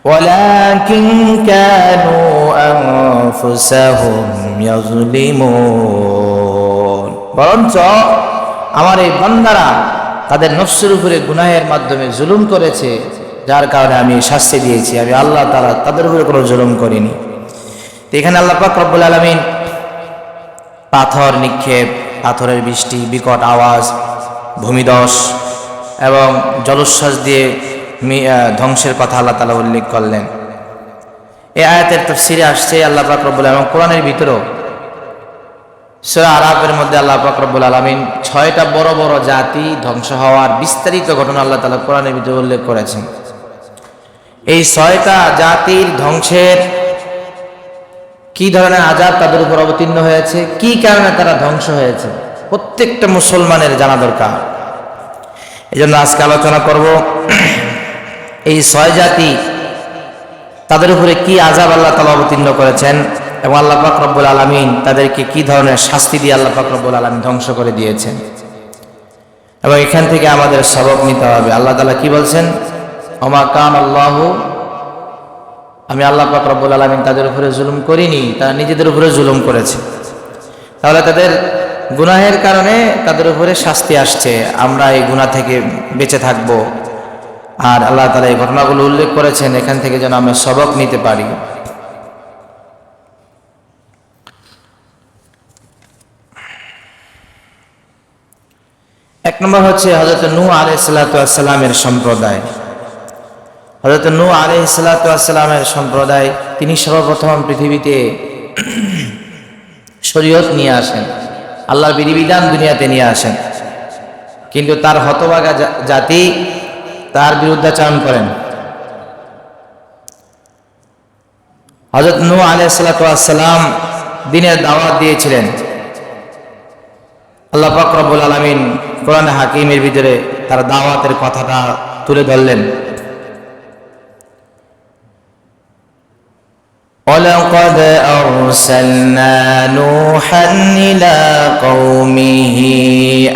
ওয়ালাকিন কানু আনফুসাহুম ইয়াযলিমুন, বরঞ্চ আমার এই বান্দারা তাদের নফসের উপরে গুনাহের মাধ্যমে জুলুম করেছে, যার কারণে আমি শাস্তি দিয়েছি। আমি আল্লাহ তাআলা তাদের উপরে কোনো জুলুম করিনি। তো এখানে আল্লাহ পাক রব্বুল আলামিন পাথর নিক্ষেপ, পাথরের বৃষ্টি, বিকট আওয়াজ, ভূমিধস এবং জলোচ্ছ্বাস দিয়ে ধ্বংসের কথা আল্লাহ তাআলা উল্লেখ করলেন। এই আয়াতের তাফসীরে আসছে আল্লাহ পাক রব্বুল আলামিন কোরআনের ভিতরেও সূরা আরাফের মধ্যে আল্লাহ পাক রব্বুল আলামিন 6টা বড় বড় জাতি ধ্বংস হওয়ার বিস্তারিত ঘটনা আল্লাহ তাআলা কোরআনের ভিতরে উল্লেখ করেছেন। এই 6টা জাতির ধ্বংসের কি ধরনের আযাব তাদের উপর অবতীর্ণ হয়েছে, কি কারণে তারা ধ্বংস হয়েছে, প্রত্যেকটা মুসলমানের জানা দরকার। এজন্য আজকে আলোচনা করব এই 6 জাতি তাদের উপরে কি আযাব আল্লাহ তাআলা অবতীর্ণ করেছেন এবং আল্লাহ পাক রব্বুল আলামিন তাদেরকে কি ধরনের শাস্তি দিয়ে আল্লাহ পাক রব্বুল আলামিন ধ্বংস করে দিয়েছেন, এবং এখান থেকে আমাদের সবক নিতে হবে। আল্লাহ তাআলা কি বলছেন? ওমা কান আল্লাহু, আমি আল্লাহ পাক রব্বুল আলামিন তাদের উপরে জুলুম করিনি, তারা নিজেদের উপরে জুলুম করেছে। তাহলে তাদের গুনাহের কারণে তাদের উপরে শাস্তি আসছে, আমরা এই গুনাহ থেকে বেঁচে থাকব। আর আল্লাহ তাআলা এই ঘটনাগুলো উল্লেখ করেছেন এখান থেকে যেন আমরা সবক নিতে পারি। এক নম্বর হচ্ছে হযরত নূহ আলাইহিস সালাতু ওয়াস সালামের সম্প্রদায়। হযরত নূহ আলাইহিস সালাতু ওয়াস সালামের সম্প্রদায়, তিনি সর্বপ্রথম পৃথিবীতে শরীয়ত নিয়ে আসেন, আল্লাহর বিধিবিধান দুনিয়াতে নিয়ে আসেন, কিন্তু তার হতভাগা জাতি তার বিরুদ্ধাচরণ করেন। হযরত নূহ আলাইহিস সালাতু ওয়াস সালাম দ্বীনের দাওয়াত দিয়েছিলেন। আল্লাহ পাক রব্বুল আলামিন কোরআন হাকিমের ভিতরে তার দাওয়াতের কথাটা তুলে ধরলেন। وَلَقَدْ أَرْسَلْنَا نُوحًا إِلَى قَوْمِهِ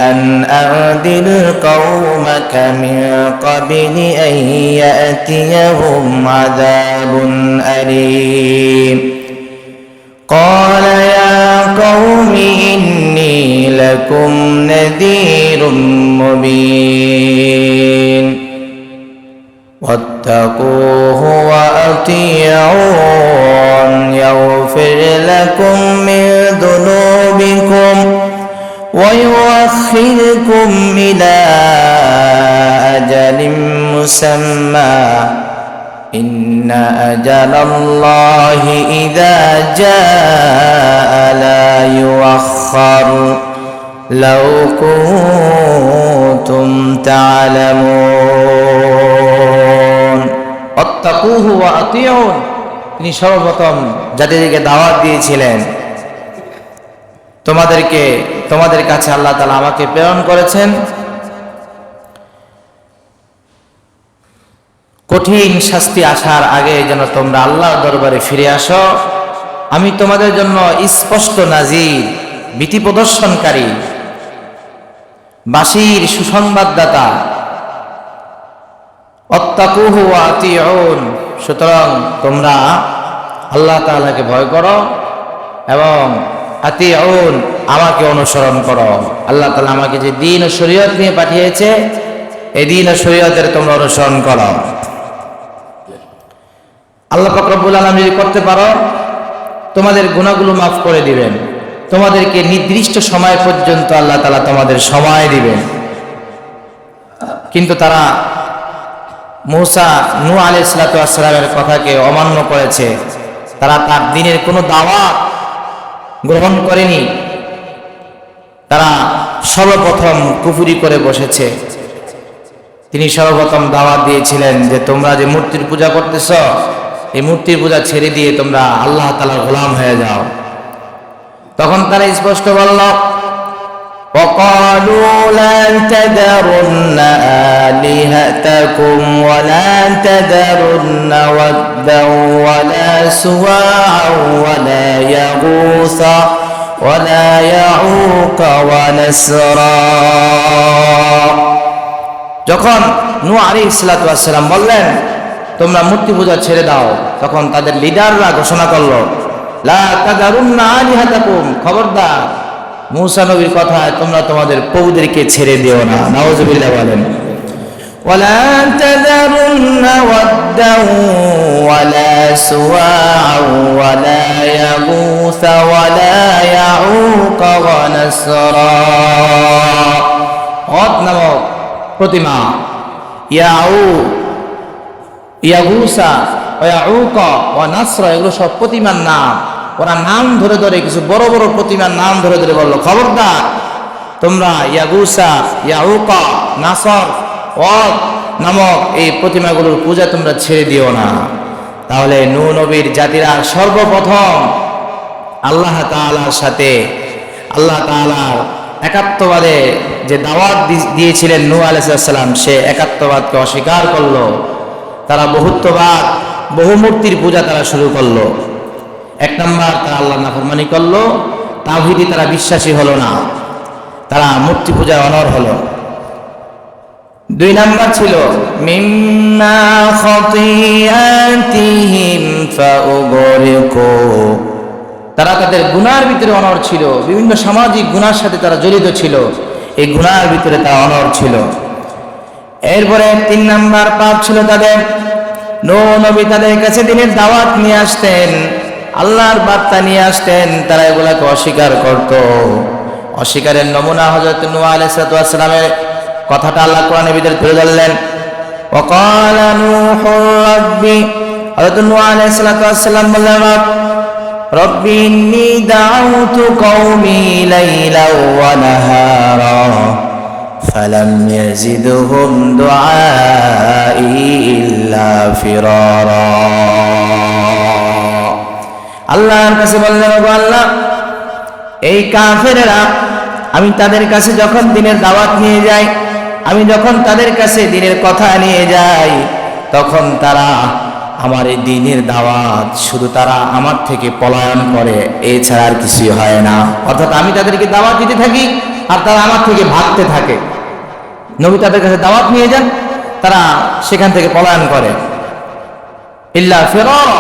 أَنْ أَنذِرْ قَوْمَكَ مِنْ قَبْلِ أَنْ يَأْتِيَهُمْ عَذَابٌ أَلِيمٌ قَالَ يَا قَوْمِ إِنِّي لَكُمْ نَذِيرٌ مُبِينٌ وَاتَّقُوهُ وَأَطِيعُونِ يَغْفِرْ لَكُم مِّن ذُنُوبِكُمْ وَيُؤَخِّرْكُمْ إِلَى أَجَلٍ مُّسَمًّى إِنَّ أَجَلَ اللَّهِ إِذَا جَاءَ لَا يُؤَخَّرُ لَوْ كُنتُمْ تَعْلَمُونَ وَاتَّقُوهُ وَأَطِيعُونِ, তিনি সর্বপ্রথম জাতিদেরকে দাওয়াত দিয়েছিলেন, তোমাদের কাছে আল্লাহ তাআলা আমাকে প্রেরণ করেছেন, কঠিন শাস্তি আসার আগে যেন তোমরা আল্লাহর দরবারে ফিরে আসো। আমি তোমাদের জন্য স্পষ্ট নাজির, ভীতি প্রদর্শনকারী, বাশীর, সুসংবাদদাতা। ওয়াত্তাকুহু ওয়া আতিউন, সুতরাং তোমরা আল্লাহ তাআলাকে ভয় করো এবং আতিউন, আমাকে অনুসরণ করো। আল্লাহ তাআলা আমাকে যে দ্বীন ও শরীয়ত নিয়ে পাঠিয়েছে, এই দ্বীন ও শরীয়তের তোমরা অনুসরণ করো। আল্লাহ পাক রব্বুল আলামিন যদি করতে পারো, তোমাদের গুনাহগুলো মাফ করে দিবেন, তোমাদেরকে নির্দিষ্ট সময় পর্যন্ত আল্লাহ তাআলা তোমাদের সময় দিবেন। কিন্তু তারা নূহ আলাইহিস সালাতু ওয়াস সালামের কথাকে অমান্য করেছে, তারা তার দ্বীনের কোনো দাওয়াত গ্রহণ করেনি, তারা সর্বপ্রথম কুফরি করে বসেছে। তিনি সর্বপ্রথম দাওয়াত দিয়েছিলেন যে তোমরা যে মূর্তির পূজা করতেছ, এই মূর্তির পূজা ছেড়ে দিয়ে তোমরা আল্লাহ তাআলার গোলাম হয়ে যাও। তখন তারা স্পষ্ট বলল, وَقَالُوا لَا تَذَرُنَّ آلِهَتَكُمْ وَلَا تَذَرُنَّ وَدًّا وَلَا سُوَاعًا وَلَا يَغُوثَ وَلَا يَعُوقَ وَنَسْرًا। যখন নূহ আলাইহিস সালাতু ওয়াস সালাম বললেন তোমরা মূর্তি পূজা ছেড়ে দাও। তখন তাদের লিডাররা ঘোষণা করলো, লা তাযারুন্না আলিহাতাকুম, খবরদার মূসা নবীর কথায় তোমরা তোমাদের প্রভুদেরকে ছেড়ে দিও না। নাউযুবিল্লাহ বলেন। ওয়ালা তাযারুন্না ওয়াদ্দা ওয়ালা সুওয়া ওয়ালা ইয়াগুসা ওয়ালা ইয়াউক ওয়া নাসরা। ওয়াদ নামক প্রতিমা, ইয়াগুসা ওয়া ইয়াউক ওয়া নাসরা, এগুলো সব প্রতিমার নাম। ওরা নাম ধরে ধরে, কিছু বড় বড় প্রতিমার নাম ধরে ধরে বলল, খবরদার তোমরা ইয়াগুসা, ইয়াউকা, নাসর, ওয়াদ নামক এই প্রতিমাগুলোর পূজা তোমরা ছেড়ে দিও না। তাহলে নূহ নবীর জাতিরা সর্বপ্রথম আল্লাহ তাআলার সাথে, আল্লাহ তাআলার একাত্মবাদে যে দাওয়াত দিয়েছিলেন নূহ আলাইহিস সালাম, সে একাত্মবাদকে অস্বীকার করলো। তারা বহুত্ববাদ, বহুমূর্তির পূজা তারা শুরু করলো। এক নম্বর, তারা আল্লাহ নাফরমানি করলো, তাওহীদে তারা বিশ্বাসী হলো না, তারা মূর্তি পূজায় অনড় হলো। দুই নম্বর ছিল মিম্মা খাতিয়াতিহিম ফাউগরিকু, তারা তাদের গুনার ভিতরে অনড় ছিল, বিভিন্ন সামাজিক গুনার সাথে তারা জড়িত ছিল, এই গুনার ভিতরে তারা অনড় ছিল। এরপরে তিন নম্বর পাপ ছিল তাদের, নূহ নবী তাদের কাছে দিনের দাওয়াত নিয়ে আসতেন, আল্লাহর বার্তা নিয়ে আসতেন, তারা এগুলাকে অস্বীকার করত। অস্বীকারের নমুনা হযরত নূহ আলাইহিস সালামের কথাটা আল্লাহ কোরআনের ভিতরে তুলে ধরলেন। ওয়াকালা নূহুর রাব্বি, হযরত নূহ আলাইহিস সালাম বললেন, রব্বি ইন্নী দাউতু কওমি লাইলাও ওয়া নাহারা ফালাম ইয়াজিদহুম দুআই ইল্লা ফিরারা। আল্লাহর কাছে বললেন, ওগো আল্লাহ, এই কাফেরেরা, আমি তাদের কাছে যখন দিনের দাওয়াত নিয়ে যাই, আমি যখন তাদের কাছে দিনের কথা নিয়ে যাই, তখন তারা আমার এই দিনের দাওয়াত, শুধু তারা আমার থেকে পলায়ন করে, এছাড়া আর কিছুই হয় না। অর্থাৎ আমি তাদেরকে দাওয়াত দিতে থাকি আর তারা আমার থেকে ভাগতে থাকে। নবী তাদের কাছে দাওয়াত নিয়ে যান, তারা সেখান থেকে পলায়ন করে। ইল্লা ফিরারা।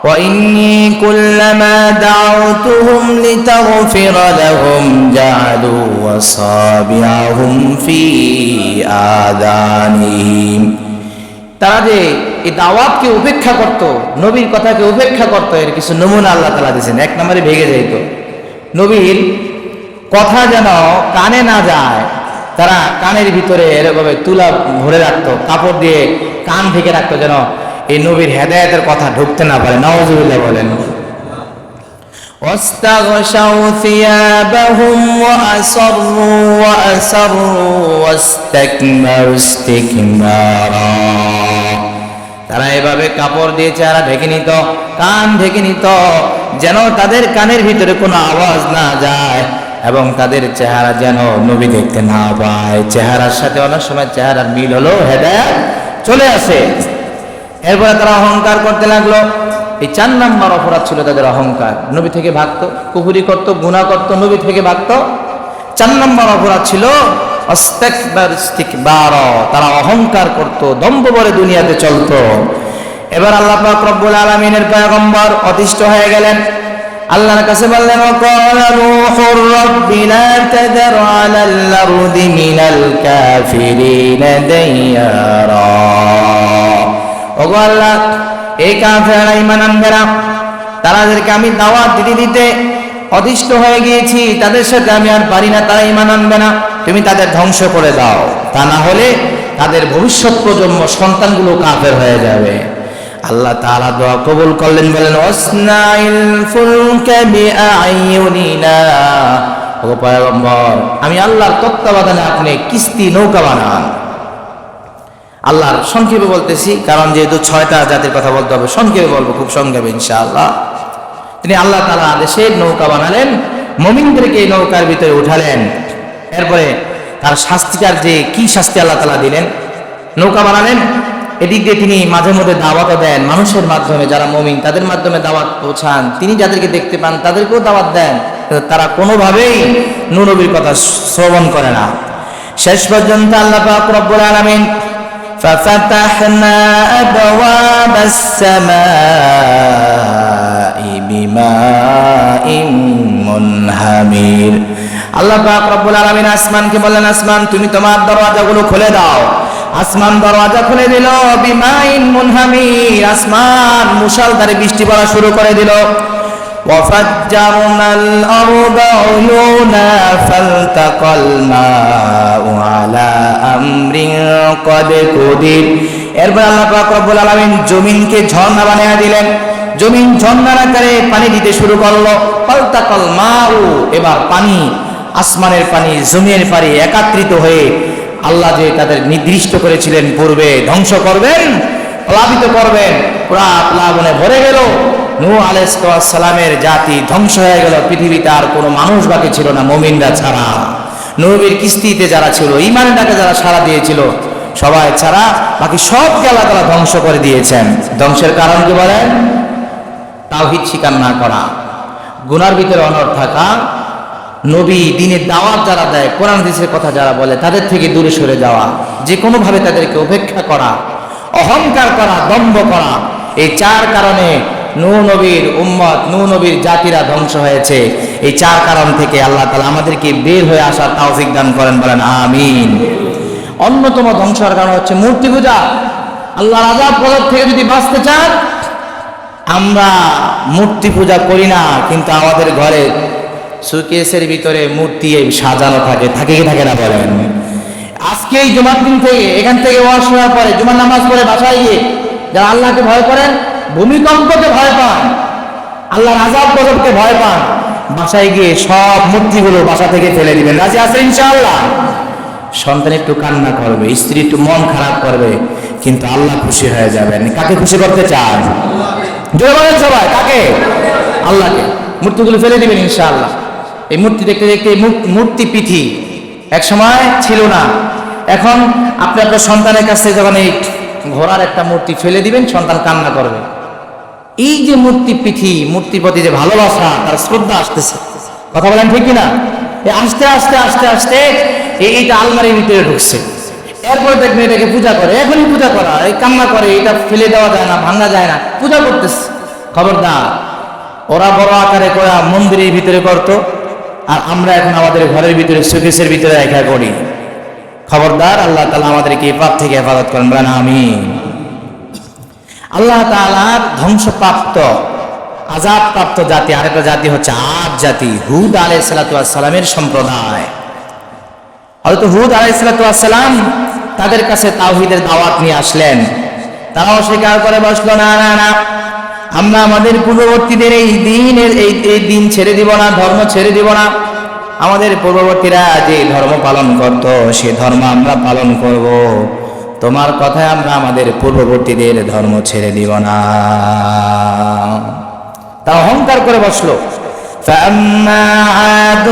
وإني كلما دعوتهم لتغفر لهم جعلوا أصابعهم في آذانهم, তারা যে এই দাওয়াতকে উপেক্ষা করত, নবীর কথাকে উপেক্ষা করত, এর কিছু নমুনা আল্লাহ তাআলা দিয়েছেন। এক নম্বরে ভেঙে যাইত, নবীর কথা যেন কানে না যায়, তারা কানের ভিতরে এরকম তুলা ভরে রাখতো, কাপড় দিয়ে কান ঢেকে রাখতো, যেন এই নবীর হেদায়েতের কথা ঢুকতে না পারে। নাউযুবিল্লাহ বলেন। ওয়াস্তাগশাউ সিয়াবাহুম ওয়া আসররু ওয়াস্তাকবারু ইস্তিকবারা, তারা এভাবে কাপড় দিয়ে চেহারা ঢেকে নিত, কান ঢেকে নিত, যেন তাদের কানের ভিতরে কোনো আওয়াজ না যায় এবং তাদের চেহারা যেন নবী দেখতে না পায়। চেহারার সাথে অনেক সময় চেহারার মিল হলো, হেদায়েত চলে আসে। এরপরে তারা অহংকার করতে লাগলো। এই 4 নম্বর অপরাধ ছিল তাদের অহংকার। নবী থেকে ভাগতো, কুফরি করত, গুনাহ করত, নবী থেকে ভাগতো। 4 নম্বর অপরাধ ছিল ইস্তিকবার, ইস্তিকবারা, তারা অহংকার করত, দম্ভ ভরে দুনিয়াতে চলতো। এবার আল্লাহ পাক রব্বুল আলামিনের পয়গম্বর অতিষ্ঠ হয়ে গেলেন, আল্লাহর কাছে বললেন, ওয়াকালা নূহুর রাব্বি লা তাযার আলাল আরদি মিনাল কাফিরিনা দাইয়ারা। ওগো আল্লাহ, এই কাফেররা ঈমান আনবে না, তাদেরকে আমি দাওয়াত দিতে দিতে অতিষ্ঠ হয়ে গিয়েছি, তাদের সাথে আমি আর পারি না, তারা ঈমান আনবে না, তুমি তাদের ধ্বংস করে দাও, তা না হলে তাদের ভবিষ্যৎ প্রজন্ম সন্তানগুলো কাফের হয়ে যাবে। আল্লাহ তাআলা দোয়া কবুল করলেন, বলেন, ওয়াসনাইল ফুলকা বিআইউনিনা, ওগো পয়গম্বর, আমি আল্লাহর তত্ত্বাবধানে আপনি কিস্তি নৌকা বানান। আল্লাহর সংক্ষেপে বলতেছি, কারণ যেহেতু 6টা জাতির কথা বলতে হবে, সংক্ষেপে বলবো, খুব সংক্ষেপে ইনশাআল্লাহ। তিনি আল্লাহ তাআলা আদেশে নৌকা বানালেন, মুমিনদেরকে এই নৌকার ভিতরে উঠালেন। এরপরে তার শাস্তিটার যে কি শাস্তি আল্লাহ তাআলা দিলেন, নৌকা বানালেন, এদিক দিয়ে তিনি মাঝে মধ্যে দাওয়াতও দেন মানুষের মাধ্যমে, যারা মুমিন তাদের মাধ্যমে দাওয়াত পৌঁছান, তিনি যাদেরকে দেখতে পান তাদেরকেও দাওয়াত দেন, তারা কোনোভাবেই নূহ নবীর কথা শ্রবণ করে না। শেষ পর্যন্ত আল্লাহ পাক রব্বুল আলামিন ففتحنا أبواب السماء بماء منهمر আল্লাহ পাক রব্বুল আলামিন আসমানকে বললেন, আসমান তুমি তোমার দরওয়াজাগুলো খুলে দাও। আসমান দরওয়াজা খুলে দিল, বিমাইন মুনহামির, আসমান মুষলধারে বৃষ্টি পড়া শুরু করে দিল। وفجرنا الأرض عيونا فالتقى الماء على أمر قد قدر এরপর আল্লাহ পাক রব্বুল আলামিন জমিনকে ঝর্ণা বানিয়ে দিলেন। জমিন ঝর্ণার আকারে পানি দিতে শুরু করলো। ফালতাকাল মাউ, এবার পানি, আসমানের পানি জমিনের পানি একত্রিত হয়ে আল্লাহ যে তাদের নির্দিষ্ট করেছিলেন পূর্বে ধ্বংস করবেন, প্লাবিত করবেন, পুরা প্লাবনে ভরে গেল। নূহ আলাইহিস সালামের জাতি ধ্বংস হয়ে গেল। পৃথিবীতে আর কোনো মানুষ বাকি ছিল না মুমিনরা ছাড়া। নবীর কিস্তিতে যারা ছিল, ঈমানটাকে যারা সাড়া দিয়েছিল, সবাই ছাড়া বাকি সব গেলা তারা ধ্বংস করে দিয়েছেন। ধ্বংসের কারণ কি বলেন? তাওহীদ স্বীকার না করা, গুনার ভিতরে অনড় থাকা, নবী দিনের দাওয়াত যারা দেয়, কোরআন হাদিসের কথা যারা বলে তাদের থেকে দূরে সরে যাওয়া, যে কোনোভাবে তাদেরকে উপেক্ষা করা, অহংকার করা, দম্ভ করা। এই চার কারণে নূহ নবীর উম্মত, নূহ নবীর জাতিরা ধ্বংস হয়েছে। এই চার কারণ থেকে আল্লাহ তাআলা আমাদেরকে বের হয়ে আসার তৌফিক দান করেন, বলেন আমিন। অন্যতম ধ্বংসের কারণ হচ্ছে মূর্তি পূজা। আল্লাহর আযাব গজব থেকে যদি বাঁচতে চান, আমরা মূর্তি পূজা করি না, কিন্তু আমাদের ঘরে সুকেসের ভিতরে মূর্তি সাজানো থাকে, থাকে কি থাকে না বলেন? আজকে এই জুমার দিন থেকে, এখান থেকে ওয়াজ শোনার পরে জুমার নামাজ পড়ে বাসায় গিয়ে যারা আল্লাহকে ভয় করেন, ভূমিকম্পকে ভয় পান, আল্লাহর আযাব গজবকে ভয় পান, বাসায় গিয়ে সব মূর্তিগুলো বাসা থেকে ফেলে দিবেন। রাজি আছেন ইনশাআল্লাহ? সন্তান একটু কান্না করবে, স্ত্রী একটু মন খারাপ করবে, কিন্তু আল্লাহ খুশি হয়ে যাবেন। কাকে খুশি করতে চান? জোরে বলেন সবাই, কাকে? আল্লাহকে। মূর্তিগুলো ফেলে দিবেন ইনশাআল্লাহ। এই মূর্তি দেখতে দেখতে মূর্তি পিঠি এক সময় ছিল না। এখন আপনি আপনার সন্তানের কাছে যখন এই ঘোড়ার একটা মূর্তি ফেলে দিবেন, সন্তান কান্না করবে। এই যে মূর্তি পিঠি, মূর্তির প্রতি যে ভালোবাসা, তার শ্রদ্ধা আসতেছে। কথা বলেন ঠিক কিনা? আস্তে আস্তে আস্তে আস্তে এইটা আলমারির ভিতরে ঢুকছে। এরপরে দেখবেন এটাকে পূজা করে, এখনই পূজা করা, এই কান্না করে, এটা ফেলে দেওয়া যায় না, ভাঙা যায় না, পূজা করতেছে। খবরদার, ওরা বড় আকারে করা মন্দিরের ভিতরে করতো, আর আমরা এখন আমাদের ঘরের ভিতরে সুকেসের ভিতরে একা করি। খবরদার, আল্লাহ তাআলা আমাদেরকে এই পাপ থেকে হেফাজত করেন, বলেন আমিন। আল্লাহ তাআলার ধ্বংসপ্রাপ্ত, আযাবপ্রাপ্ত জাতি আরেকটা জাতি হচ্ছে আদ জাতি, হুদ আলাইহিস সালাতু ওয়াস সালামের সম্প্রদায়। হযরত হুদ আলাইহিস সালাতু ওয়াস সালাম তাদের কাছে তাওহীদের দাওয়াত নিয়ে আসলেন। তারাও স্বীকার করে বসলো, না না না, আমরা আমাদের পূর্ববর্তীদের এই দিন ছেড়ে দিব না, ধর্ম ছেড়ে দিব না। আমাদের পূর্ববর্তীরা যে ধর্ম পালন করত, সে ধর্ম আমরা পালন করব। তোমার কথায় আমরা আমাদের পূর্ববর্তীদের ধর্ম ছেড়ে দিব না। তা অহংকার করে বসলো। فَأَمَّا عَادٌ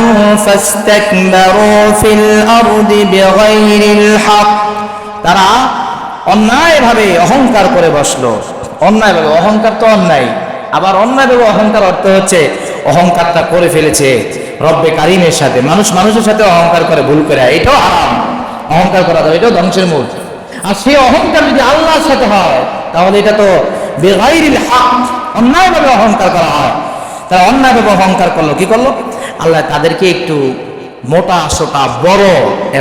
فَاسْتَكْبَرُوا فِي الْأَرْضِ بِغَيْرِ الْحَقِّ, তারা অন্যায়ভাবে অহংকার করে বসলো। অন্যায়ভাবে, অহংকার তো অন্যায়, আবার অন্যায়ভাবে অহংকার অর্থ হচ্ছে অহংকারটা করে ফেলেছে রব্বে কারিমের সাথে। মানুষের সাথে অহংকার করে, ভুল করে, এটাও হারাম। অহংকার করা যাবে, এটাও ধ্বংসের মূল। আর সেই অহংকার যদি আল্লাহর সাথে হয়, তাহলে এটা তো বেগাইরিল হক, অন্যায়ভাবে অহংকার করা হয়। তারা অন্যায়ভাবে অহংকার করলো। কি করলো? আল্লাহ তাদেরকে একটু মোটা সোটা বড়,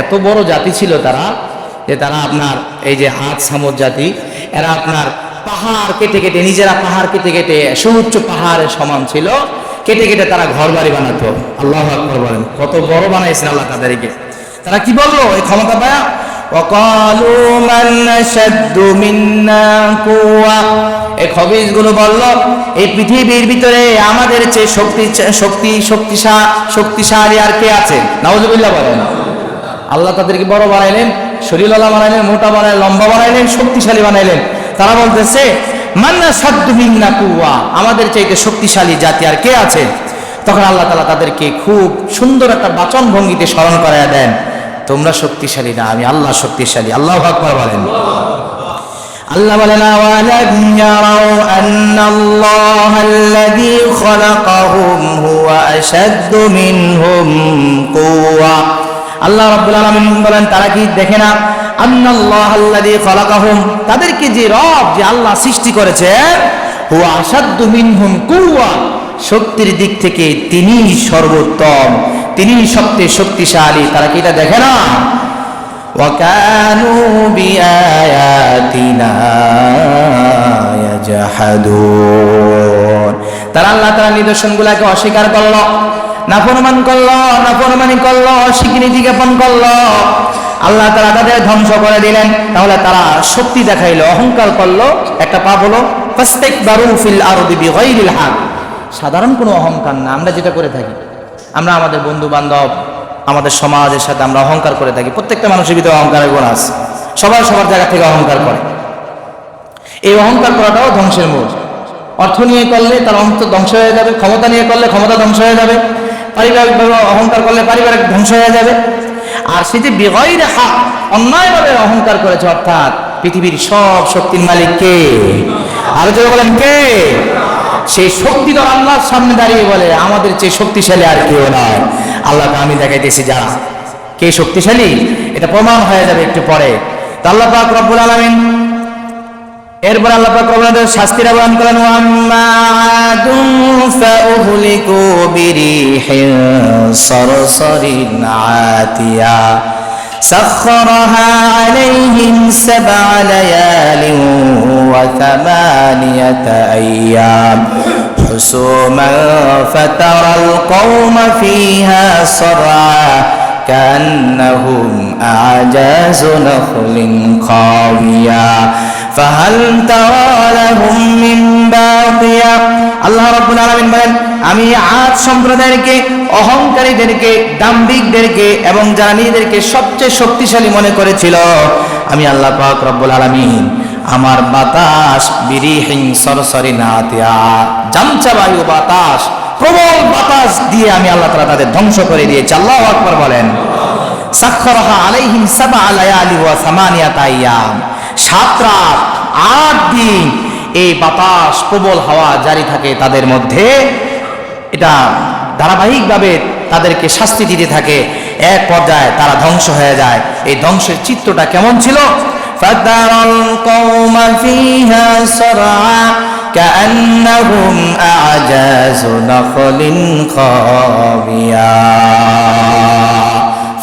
এত বড় জাতি ছিল তারা, যে তারা আপনার এই যে আদ সামুদ জাতি, এরা আপনার পাহাড় কেটে কেটে, নিজেরা পাহাড় কেটে কেটে সুউচ্চ পাহাড়ের সমান ছিল, কেটে কেটে তারা ঘর বাড়ি বানাতো। আল্লাহু আকবার বলেন, কত বড় বানাইছেন আল্লাহ তাদেরকে। তারা কি বললো এই ক্ষমতা পায়া? وقالوا من أشد منا قوة, এই খবিসগুলো বলল, এই পৃথিবীর ভিতরে আমাদের চেয়ে শক্তিশালী আর কে আছে? নাউজুবিল্লাহ বলেন। আল্লাহ তাদেরকে বড় বানাইলেন, শরীরওয়ালা বানাইলেন, মোটা বানাইলেন, লম্বা বানাইলেন, শক্তিশালী বানাইলেন। তারা বলতেছে মান আশাদ্দু মিন্না কুওয়া, আমাদের চাইতে শক্তিশালী জাতি আর কে আছে? তখন আল্লাহ তাআলা তাদেরকে খুব সুন্দর একটা বাচন ভঙ্গিতে স্মরণ করায়া দেন, তোমরা শক্তিশালী না, আমি আল্লাহ শক্তিশালী। আল্লাহু আকবার বলেন। আল্লাহ বলেন, আওয়ালাম ইয়ারাউ আন্নাল্লাহাল্লাযী খালাকাহুম হুয়া আশাদ্দু মিনহুম কুওয়া। আল্লাহ রাব্বুল আলামিন বলেন, তারা কি দেখে না আন্নাল্লাহাল্লাযী খালাকাহুম, তাদেরকে যে রব, যে আল্লাহ সৃষ্টি করেছেন, হুয়া আশাদ্দু মিনহুম কুওয়া, শক্তির দিক থেকে তিনি সর্বোত্তম, তিনি সবচেয়ে শক্তিশালী। তারা কি এটা দেখে না? ওয়া কানু বিআয়াতিনা ইয়াজহাদুন, তারা আল্লাহ তাআলার নিদর্শনগুলোকে অস্বীকার করলো, নাফরমান করলো, নাফরমানি করলো, অস্বীকৃতি জ্ঞাপন করলো। আল্লাহ তাআলা তাদের ধ্বংস করে দিলেন। তাহলে তারা শক্তি দেখাইলো, অহংকার করলো, একটা পাপ হলো ফাস্তাকবারু ফিল আরদি বিগাইরিল হক, সাধারণ কোনো অহংকার না। আমরা যেটা করে থাকি, আমরা আমাদের বন্ধু বান্ধব, আমাদের সমাজের সাথে আমরা অহংকার করে থাকি। প্রত্যেকটা মানুষের ভিতরে অহংকারের গুণ আছে, সবার সবার জায়গা থেকে অহংকার করে। এই অহংকার করাটাও ধ্বংসের মূল। অর্থ নিয়ে করলে তার অর্থ ধ্বংস হয়ে যাবে, ক্ষমতা নিয়ে করলে ক্ষমতা ধ্বংস হয়ে যাবে, পারিবারিকভাবে অহংকার করলে পারিবারিক ধ্বংস হয়ে যাবে। আর সে যে বিগাইরে হক, অন্যায়ভাবে অহংকার করেছে, অর্থাৎ পৃথিবীর সব শক্তির মালিক কে? আরো জোরে বলেন কে? সেই শক্তিধর আল্লাহর সামনে দাঁড়িয়ে বলে আমাদের চেয়ে শক্তিশালী আর কেউ নয়। আল্লাহকে আমি দেখাইতেছি যারা কে শক্তিশালী, এটা প্রমাণ হয়ে যাবে একটু পরে। তো আল্লাহ পাক রব্বুল আলামিন, এরপর আল্লাহ পাক রব্বুল আলামিন শাস্তির বর্ণনা করেন, ওয়াম্মা আদুন ফাউহলিকু বিরিহিন সারসারিন আতিয়া سخرها عليهم 7 ليال و8 أيام حسوما فترى القوم فيها صرعا كأنهم أعجاز نخل خاوية فهل ترى لهم من باقية। আল্লাহ রাব্বুল আলামিন বলেন, আমি আদ সম্প্রদায়কে, অহংকারীদেরকে, দাম্ভিকদেরকে এবং যারা নিজেদেরকে সবচেয়ে শক্তিশালী মনে করেছিল, আমি আল্লাহ পাক রব্বুল আলামিন আমার বাতাস বিরিহিন সরসরিন আতিয়া, জামচা বায়ু বাতাস, প্রবল বাতাস দিয়ে আমি আল্লাহ তাআলা তাদের ধ্বংস করে দিয়েছি। আল্লাহু আকবার বলেন। সাখখারাহা আলাইহিম 7 লায়ালি ওয়া 8 আইয়াম, 7 রাত 8 দিন এই বাতাস, প্রবল হাওয়া জারি থাকে তাদের মধ্যে। এটা ধারাবাহিকভাবে তাদেরকে শাস্তি দিতে থাকে। এক পর্যায়ে তারা ধ্বংস হয়ে যায়। এই ধ্বংসের চিত্রটা কেমন ছিল? ফাতারাল কওমা ফিহা সারআ কাআন্নাহুম আ'জাজু নাখলিন খাবিয়া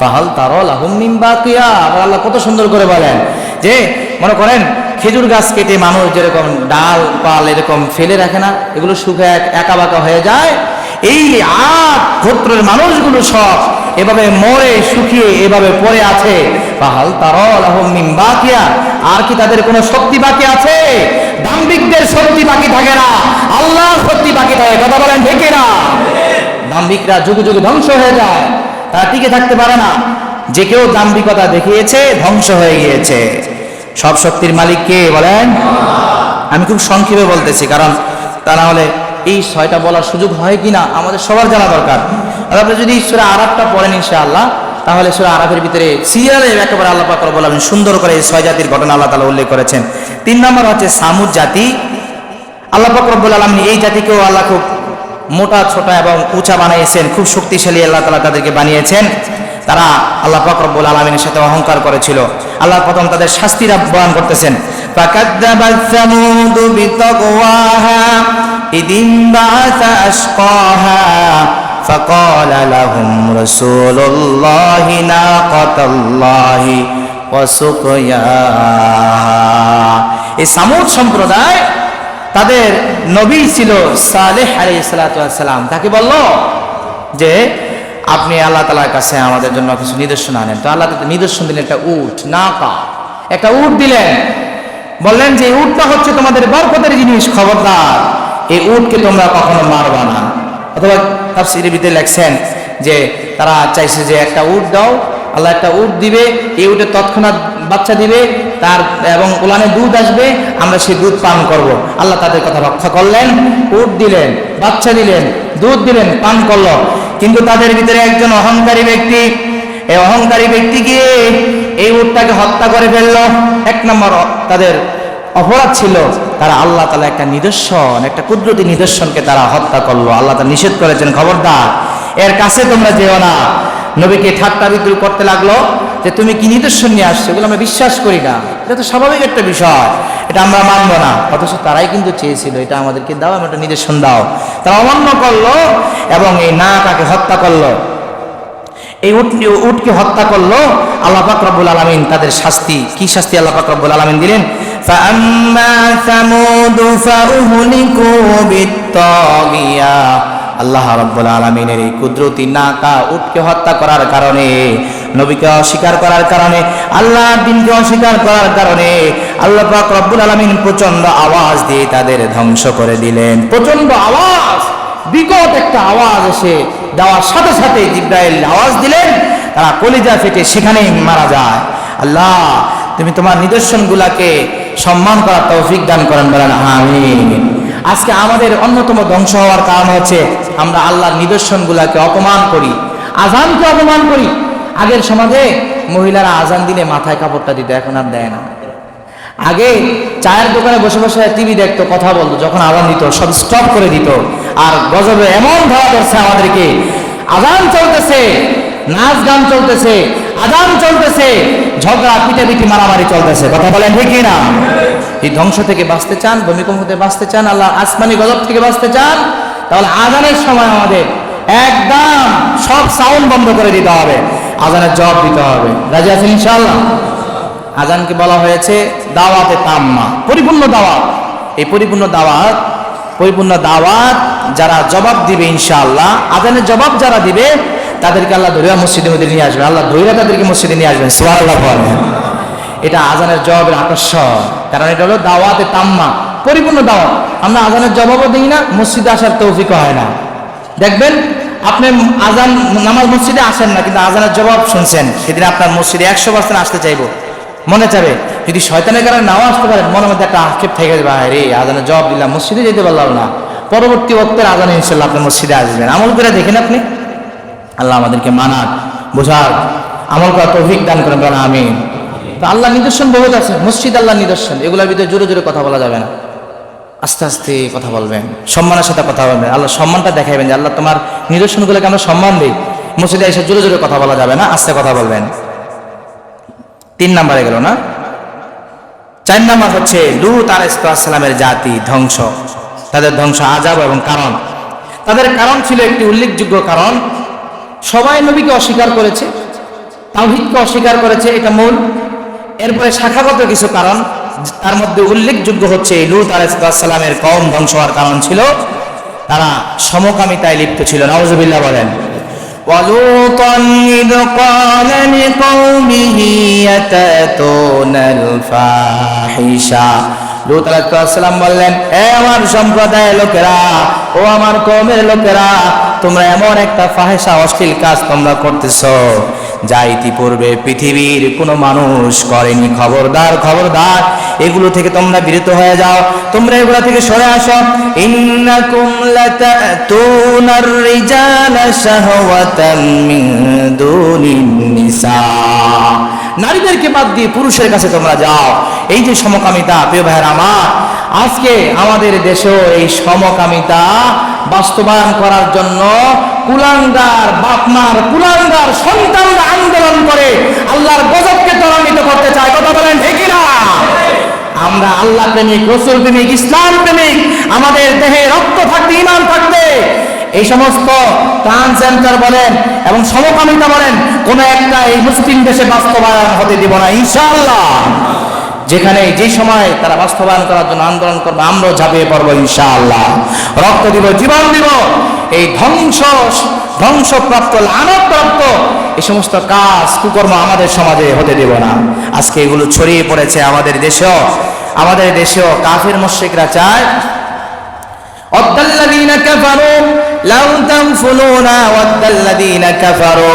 ফাহাল তারা লাহুম মিন বাকিয়া। আল্লাহ কত সুন্দর করে বলেন যে, মনে করেন খেজুর গাছ কেটে মানুষ যেরকম ডাল পাল এরকম ফেলে রাখে না, এগুলো শুকে একা বাঁকা হয়ে যায়। এই আদ গোত্রের মানুষগুলো সব এভাবে মরে শুকিয়ে এভাবে পড়ে আছে। ফাহাল তারা লাহুম মিন বাকিয়া, আর কি তাদের কোনো শক্তি বাকি আছে? দাম্ভিকদের শক্তি বাকি থাকে না, আল্লাহর শক্তি বাকি থাকে। কথা বলেন ঠিক না? দাম্ভিকরা যুগে যুগে ধ্বংস হয়ে যায়, তারা টিকে থাকতে পারে না। যে কেউ দাম্ভিকতা দেখিয়েছে ধ্বংস হয়ে গিয়েছে। সব শক্তির মালিক কে বলেন? আমি খুব সংক্ষেপে বলতেছি, কারণ তা না হলে এই 6টা বলার সুযোগ হয় কিনা আমাদের সবার জানা দরকার। আর আপনি যদি সূরা আরাফটা পড়েন ইনশাআল্লাহ, তাহলে সূরা আরাফের ভিতরে সিরিয়ালে একেবারে আল্লাহ পাক রব্বুল আলামিন সুন্দর করে এই 6 জাতির ঘটনা আল্লাহ তাআলা উল্লেখ করেছেন। 3 নম্বর হচ্ছে সামুদ জাতি। আল্লাহ পাক রব্বুল আলামিন এই জাতিকেও আল্লাহ খুব মোটা ছোটা এবং উঁচা বানিয়েছেন, খুব শক্তিশালী আল্লাহ তাআলা তাদেরকে বানিয়েছেন। তারা আল্লাহ পাক রব্বুল আলামিনের সাথে অহংকার করেছিল। আল্লাহ প্রথম তাদের শাস্তিরা বয়ান করতেছেন। ফাকাযযাবাত সামুদ বিতাকওয়াহা ইদিন বাআসা আশকাহা ফাকালা লাহুম রাসূলুল্লাহি নাকাতাল্লাহি ওয়া সুকয়াহা। এই সামুদ সম্প্রদায়, তাদের নবী ছিল সালেহ আলাইহিস সালাতু ওয়াস সালাম। তাকে বলল যে আপনি আল্লাহ তাআলার কাছে আমাদের জন্য কিছু নিদর্শন আনেন। তো আল্লাহ তাআলা নিদর্শন দিলেন একটা উট, নাকা, একটা উট দিলেন। বললেন যে এই উটটা হচ্ছে তোমাদের বরকতের জিনিস, খবরদার এই উটকে তোমরা কখনো মারবা না। অথবা তাফসীরের ভিতরে লেখছেন যে তারা চাইছে যে একটা উট দাও, আল্লাহ একটা উট দিবে, এই উটে তৎক্ষণাৎ বাচ্চা দিবে, তার এবং উলানে দুধ আসবে, আমরা সেই দুধ পান করব। আল্লাহ তাদের কথা রক্ষা করলেন, উট দিলেন, বাচ্চা দিলেন, দুধ দিলেন, পান করলো। কিন্তু তাদের ভিতরে একজন অহংকারী ব্যক্তি, এই অহংকারী ব্যক্তি গিয়ে এই উটটাকে হত্যা করে ফেললো। 1 নম্বর তাদের অপরাধ ছিল, তারা আল্লাহ তাআলা একটা নিদর্শন, একটা কুদরতি নিদর্শনকে তারা হত্যা করলো। আল্লাহ তাআলা নিষেধ করেছেন, খবরদার এর কাছে তোমরা যেও না। নবীকে ঠাট্টা বিদ্রুপ করতে লাগলো। যে তুমি কি নিদর্শন নিয়ে আসছো, এগুলো আমরা বিশ্বাস করি না, এটা তো স্বাভাবিক একটা বিষয়, এটা আমরা মানব না। অথচ তারাই কিন্তু চেয়েছিল এটা আমাদেরকে দাও, আমরা একটা নিদর্শন দাও। তারা অমান্য করলো এবং এই নাকাকে হত্যা করলো, এই উটকে হত্যা করলো। আল্লাহ পাক রব্বুল আলামিন তাদের শাস্তি, কি শাস্তি আল্লাহ পাক রব্বুল আলামিন দিলেন? ফাআম্মা সামুদ ফাউহলিকু বিত্তাগিয়া। আল্লাহ রাব্বুল আলামিনের এই কুদরতি নাকা উটকে হত্যা করার কারণে, নবীকে অস্বীকার করার কারণে, আল্লাহর দ্বীনকে অস্বীকার করার কারণে আল্লাহ পাক রব্বুল আলামিন প্রচন্ড আওয়াজ দিয়ে তাদের ধ্বংস করে দিলেন। প্রচন্ড আওয়াজ, বিকট একটা আওয়াজ এসে দেওয়ার সাথে সাথে জিবরাইল আওয়াজ দিলেন, তারা কলিজা ফেটে সেখানেই মারা যায়। আল্লাহ তুমি তোমার নিদর্শনগুলাকে সম্মান করার তৌফিক দান করেন, বলেন আমিন। আজকে আমাদের অন্যতম ধ্বংস হওয়ার কারণ হচ্ছে আমরা আল্লাহর নিদর্শনগুলাকে অপমান করি, আজানকে অপমান করি। আগের সমাজে মহিলারা আজান দিলে মাথায় কাপড়টা দিত, এখন আর দেয় না। আগে চায়ের দোকানে বসে বসে টিভি দেখতো, কথা বলতো, যখন আজান দিত সব স্টপ করে দিত। আর গজবে এমন ধরা ধরছে আমাদেরকে, আজান চলতেছে, নাচ গান চলতেছে, আজান চলতেছে, ঝগড়া পিটাপিটি মারামারি চলতেছে। কথা বলেন ঠিক না? এই ধ্বংস থেকে বাঁচতে চান, ভূমিকম্প থেকে বাঁচতে চান, আল্লাহ আসমানি গজব থেকে বাঁচতে চান, তাহলে আজানের সময় আমাদের একদম সব সাউন্ড বন্ধ করে দিতে হবে, আজানের জবাব দিতে হবে। রাজি আছেন ইনশাআল্লাহ? আজানকে বলা হয়েছে দাওয়াতে তাম্মা, পরিপূর্ণ দাওয়াত। এই পরিপূর্ণ দাওয়াত যারা জবাব দিবে ইনশাআল্লাহ, আজানের জবাব যারা দিবে তাদেরকে আল্লাহ ধৈর্য মসজিদের মধ্যে নিয়ে আসবেন, আল্লাহ ধৈর্য তাদেরকে মসজিদে নিয়ে আসবেন। সুবহানাল্লাহ বলেন। এটা আজানের জবাবের আকর্ষণ, কারণ এটা হলো দাওয়াতে তাম্মা, পরিপূর্ণ দাওয়াত। আমরা আজানের জবাবও দিই না, মসজিদে আসার তৌফিক হয় না। দেখবেন আপনি আজান নামাজ মসজিদে আসেন না, কিন্তু আজানের জবাব শুনছেন, সেদিন আপনার মসজিদে 100% আসতে চাইবো, মনে চাবে। যদি শয়তানের কারণে নাও আসতে পারেন, মনের মধ্যে একটা আক্ষেপ থেকে যাবে, রে আজানের জবাব দিলাম, মসজিদে যেতে পারলাম না। পরবর্তী ওয়াক্তের আজানে ইনশাআল্লাহ আপনি মসজিদে আসবেন। আমল করে দেখেন আপনি। আল্লাহ আমাদেরকে মানার, বোঝার, আমল করার তৌফিক দান করেন, বলেন আমিন। তো আল্লাহ নিদর্শন বহুত আছে, মসজিদ আল্লাহ নিদর্শন, এগুলোর ভিতরে জোরে জোরে কথা বলা যাবে না, আস্তে আস্তে কথা বলবেন, সম্মানের সাথে কথা বলবেন, আল্লাহ সম্মানটা দেখাইবেন যে আল্লাহ তোমার নিদর্শনগুলোকে আমরা সম্মান দিই। মসজিদে এসে জোরে জোরে কথা বলা যাবে না, আস্তে কথা বলবেন। 3 নম্বরে গেল না? 4 নম্বর হচ্ছে লূত আলাইহিস সালামের জাতি ধ্বংস, তাদের ধ্বংস, আযাব এবং কারণ। তাদের কারণ ছিল একটি উল্লেখযোগ্য কারণ, সবাই নবীকে অস্বীকার করেছে, তাওহীদকে অস্বীকার করেছে, এটা মূল। এরপরে শাখাগত কিছু কারণ, তার মধ্যে উল্লেখযোগ্য হচ্ছে লূত আলাইহিস সালামের কওম ধ্বংস হওয়ার কারণ ছিল তারা সমকামিতায় লিপ্ত ছিল। নাউযুবিল্লাহ বলেন। وَلُوطًا إِذْ قَالَ لِقَوْمِهِ يَتَأْتُونَ الْفَاحِشَةَ। লূত আলাইহিস সালাম বললেন, হে আমার সম্প্রদায়ের লোকেরা, ও আমার কওমের লোকেরা, তোমরা এমন একটা ফাহিশা, অশ্লীল কাজ তোমরা করতেছো যা ইতিপূর্বে পৃথিবীর কোনো মানুষ করেনি। খবরদার, খবরদার, এগুলো থেকে তোমরা বিরত হয়ে যাও, তোমরা এগুলো থেকে সরে আসো। ইন্নাকুম লাতাতুনার রিজালা শাহওয়াতাম মিন দুনিন নিসা। নারীদেরকে বাদ দিয়ে পুরুষের কাছে তোমরা যাও। এই যে সমকামিতা, প্রিয় ভাইয়েরা আমার, আজকে আমাদের দেশেও এই সমকামিতা বাস্তবায়ন করার জন্য কুলাঙ্গার বাপমার, কুলাঙ্গার সন্তানরা আন্দোলন করে আল্লাহর গজবকে ত্বরান্বিত করতে চায়। কথা বলেন ঠিক না? আমরা আল্লাহ প্রেমিক, রাসূল প্রেমিক, ইসলাম প্রেমিক, আমাদের দেহে রক্ত থাকতে, ঈমান থাকতে এই সমস্ত ট্রান্সজেন্ডার বলেন এবং সমকামিতা বলেন, কোন একটা এই মুসলিম দেশে বাস্তবায়ন হতে দিব না ইনশাআল্লাহ। যেখানে যে সময় তারা বাস্তবায়ন করার জন্য আন্দোলন করবে, আমরাও ঝাঁপিয়ে পড়বো ইনশাআল্লাহ, রক্ত দিব, জীবন দিব। এই ধ্বংসপ্রাপ্ত, লানতপ্রাপ্ত এই সমস্ত কাজ, কুকর্ম আমাদের সমাজে হতে দেব না। আজকে এগুলো ছড়িয়ে পড়েছে আমাদের দেশেও। কাফির মুশরিকরা চায়, ওয়াদাল্লাযীনা কাফারু লাউ তানফুলুনা, ওয়াদাল্লাযীনা কাফারু,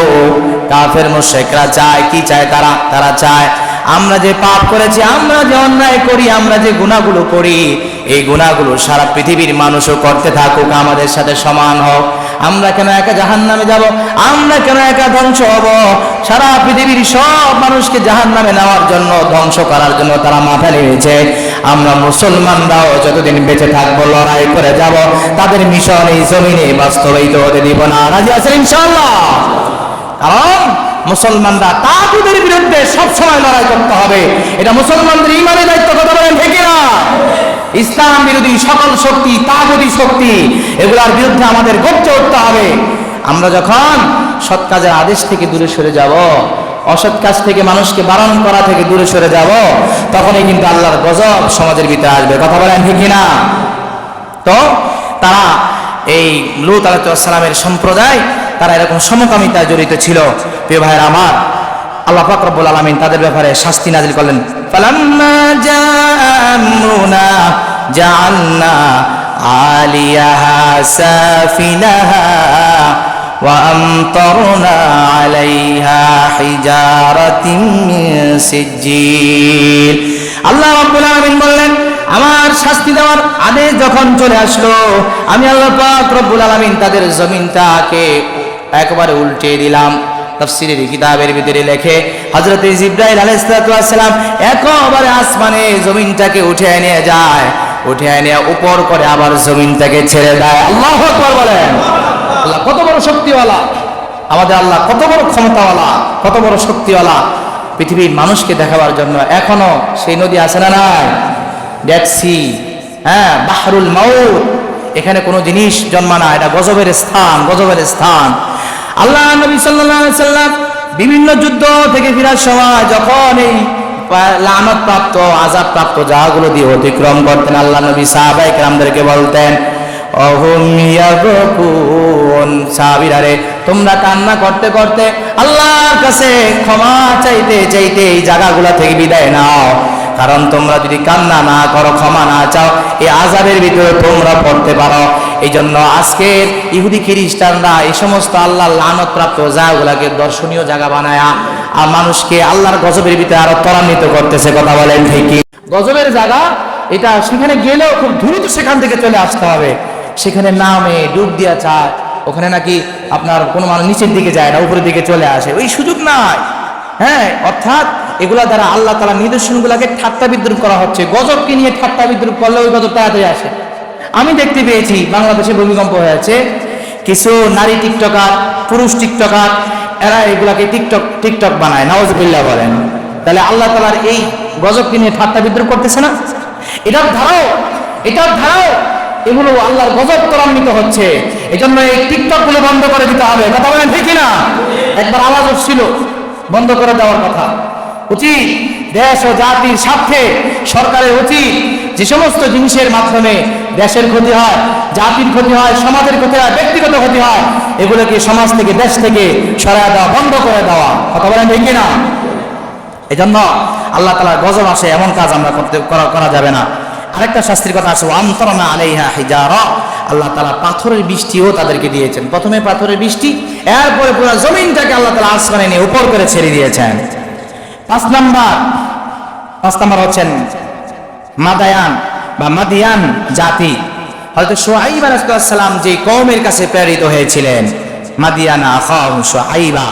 কাফির মুশরিকরা চায়, কি চায় তারা চায় আমরা যে পাপ করেছি, আমরা যে অন্যায় করি, আমরা যে গুনাহগুলো করি, এই গুনাহগুলো সারা পৃথিবীর মানুষও করতে থাকুক, আমাদের সাথে সমান হোক। আমরা কেন একা জাহান্নামে যাব? আমরা কেন একা ধ্বংস হব? সারা পৃথিবীর সব মানুষকে জাহান্নামে নেওয়ার জন্য, ধ্বংস করার জন্য তারা মাথা নিয়েছে। আমরা মুসলমানরাও যতদিন বেঁচে থাকবো লড়াই করে যাব, তাদের মিশন এই জমিনে বাস্তবায়িত হতে দিব না। রাজি আছেন ইনশাআল্লাহ? কারণ মুসলমানরা তাগুতের বিরুদ্ধে সবসময় লড়াই করতে হবে। এটা মুসলমানদের ইমানের দায়িত্ব। কথা বলেন ঠিক না? ইসলাম বিরোধী সকল শক্তি, তাগুতি শক্তি, এগুলার বিরুদ্ধে আমাদের গর্জে উঠতে হবে। আমরা যখন সৎ কাজের আদেশ থেকে দূরে সরে যাব, অসৎ কাজ থেকে মানুষকে বারণ করা থেকে দূরে সরে যাব, তখনই কিন্তু আল্লাহর গজব সমাজের ভিতরে আসবে। কথা বলেন ঠিক না? তো তারা এই লূত আলাইহিস সালামের সম্প্রদায়, তারা এরকম সমকামিতায় জড়িত ছিল। প্রিয় ভাইয়েরা আমার, আল্লাহ পাক রব্বুল আলামিন তাদের ব্যাপারে শাস্তি নাযিল করলেন। ফালাম্মা জাআ আমরুনা জাআলনা আলিয়াহা সাফিলাহা ওয়া আমতারনা আলাইহা হিজারাতিন মিন সিজ্জিল। আল্লাহ রাব্বুল আলামিন বললেন, আমার শাস্তি দেওয়ার আদেশ যখন চলে আসলো, আমি আল্লাহ পাক রব্বুল আলামিন তাদের জমিনটাকে একবারে উল্টে দিলাম। তাফসীরের কিতাবের ভিতরে লেখে, হযরত জিবরাইল আলাইহিস সালাম একবারে আসমানে জমিনটাকে উঠিয়ে নিয়ে যায়, উঠিয়ে নিয়ে উপর করে আবার জমিনটাকে ছেড়ে দেয়। আল্লাহু আকবার বলেন। আল্লাহ কত বড় শক্তিওয়ালা, আমাদের আল্লাহ কত বড় ক্ষমতাওয়ালা, কত বড় শক্তিওয়ালা। পৃথিবীর মানুষকে দেখাবার জন্য এখনো সেই নদী আছে না নাই? ডেড সি, হ্যাঁ, বাহরুল মাউত, এখানে কোনো জিনিস জন্মা না, এটা গজবের স্থান, গজবের স্থান। আল্লাহ নবী সাল্লাল্লাহু আলাইহি সাল্লাম বিভিন্ন যুদ্ধ থেকে ফেরার সময় যখন এই লানত প্রাপ্ত, আযাব প্রাপ্ত জায়গাগুলো দিয়ে অতিক্রম করতেন, আল্লাহ নবী সাহাবায়ে কেরামদেরকে বলতেন, অহুম ইয়াবকুন, সাহাবীরা রে, তোমরা কান্না করতে করতে আল্লাহর কাছে ক্ষমা চাইতে চাইতে এই জায়গাগুলো থেকে বিদায় নাও, কারণ তোমরা যদি কান্না না করো, ক্ষমা না চাও, এই আযাবের ভিতরে তোমরা পড়তে পারো। এই জন্য আজকে ইহুদি খ্রিস্টানরা এই সমস্ত আল্লাহর লানত প্রাপ্ত জায়গাগুলোকে দর্শনীয় জায়গা বানায়া আর মানুষকে আল্লাহর গজবের ভিতরে আরো ত্বরান্বিত করতেছে। কথা বলেন ঠিকই? গজবের জায়গা এটা, সেখানে গেলেও খুব দ্রুত সেখান থেকে চলে আসতে হবে। সেখানে নামে ডুব দিয়া চায়, ওখানে নাকি আপনার কোনো মানুষ নিচের দিকে যায় না, উপরের দিকে চলে আসে, ওই সুযোগ নাই। হ্যাঁ, অর্থাৎ এগুলা দ্বারা আল্লাহ তাআলা নিদর্শনগুলোকে ঠাট্টা বিদ্রুপ করা হচ্ছে। গজবকে নিয়ে ঠাট্টা বিদ্রুপ করলে ওই গজব তাড়াতাড়ি আসে। আমি দেখতে পেয়েছি বাংলাদেশে ভূমিকম্প হয়েছে, কিছু নারী টিকটকার, পুরুষ টিকটকার, এরা এগুলাকে টিকটক বানায়। নাউজুবিল্লাহ বলেন। তাহলে আল্লাহ তাআলার এই গজবকে নিয়ে ঠাট্টা বিদ্রুপ করতেছে না? এটার ধারাও এগুলো আল্লাহর গজব ত্বরান্বিত হচ্ছে। এই জন্য এই টিকটক গুলো বন্ধ করে দিতে হবে। কথা বলেন ঠিক না? একবার আওয়াজ হচ্ছিল বন্ধ করে দেওয়ার কথা। উচিত দেশ ও জাতির স্বার্থে সরকারের উচিত যে সমস্ত জিনিসের মাধ্যমে দেশের ক্ষতি হয়, জাতির ক্ষতি হয়, সমাজের ক্ষতি হয়, ব্যক্তিগত ক্ষতি হয়, এগুলোকে সমাজ থেকে, দেশ থেকে সরায় দেওয়া, বন্ধ করে দেওয়া। কথা বলেন ঠিক না? এই জন্য আল্লাহ তাআলার গজব আসে, এমন কাজ আমরা করা যাবে না। আরেকটা শাস্তির কথা আছে, আমতারনা আলাইহা হিজারা, আল্লাহ তাআলা পাথরের বৃষ্টিও তাদেরকে দিয়েছেন। প্রথমে পাথরের বৃষ্টি, এরপরে পুরো জমিনটাকে আল্লাহ তাআলা আসমানে নিয়ে উপর করে ছেড়ে দিয়েছেন। পাঁচ নাম্বার হচ্ছেন মাদায়ান বা মাদিয়ান জাতি। হযরত শুআয়ব আলাইহিস সালাম যে কওমের কাছে প্রেরিত হয়েছিলেন, মাদিয়ানা আখাহু শুআয়বা,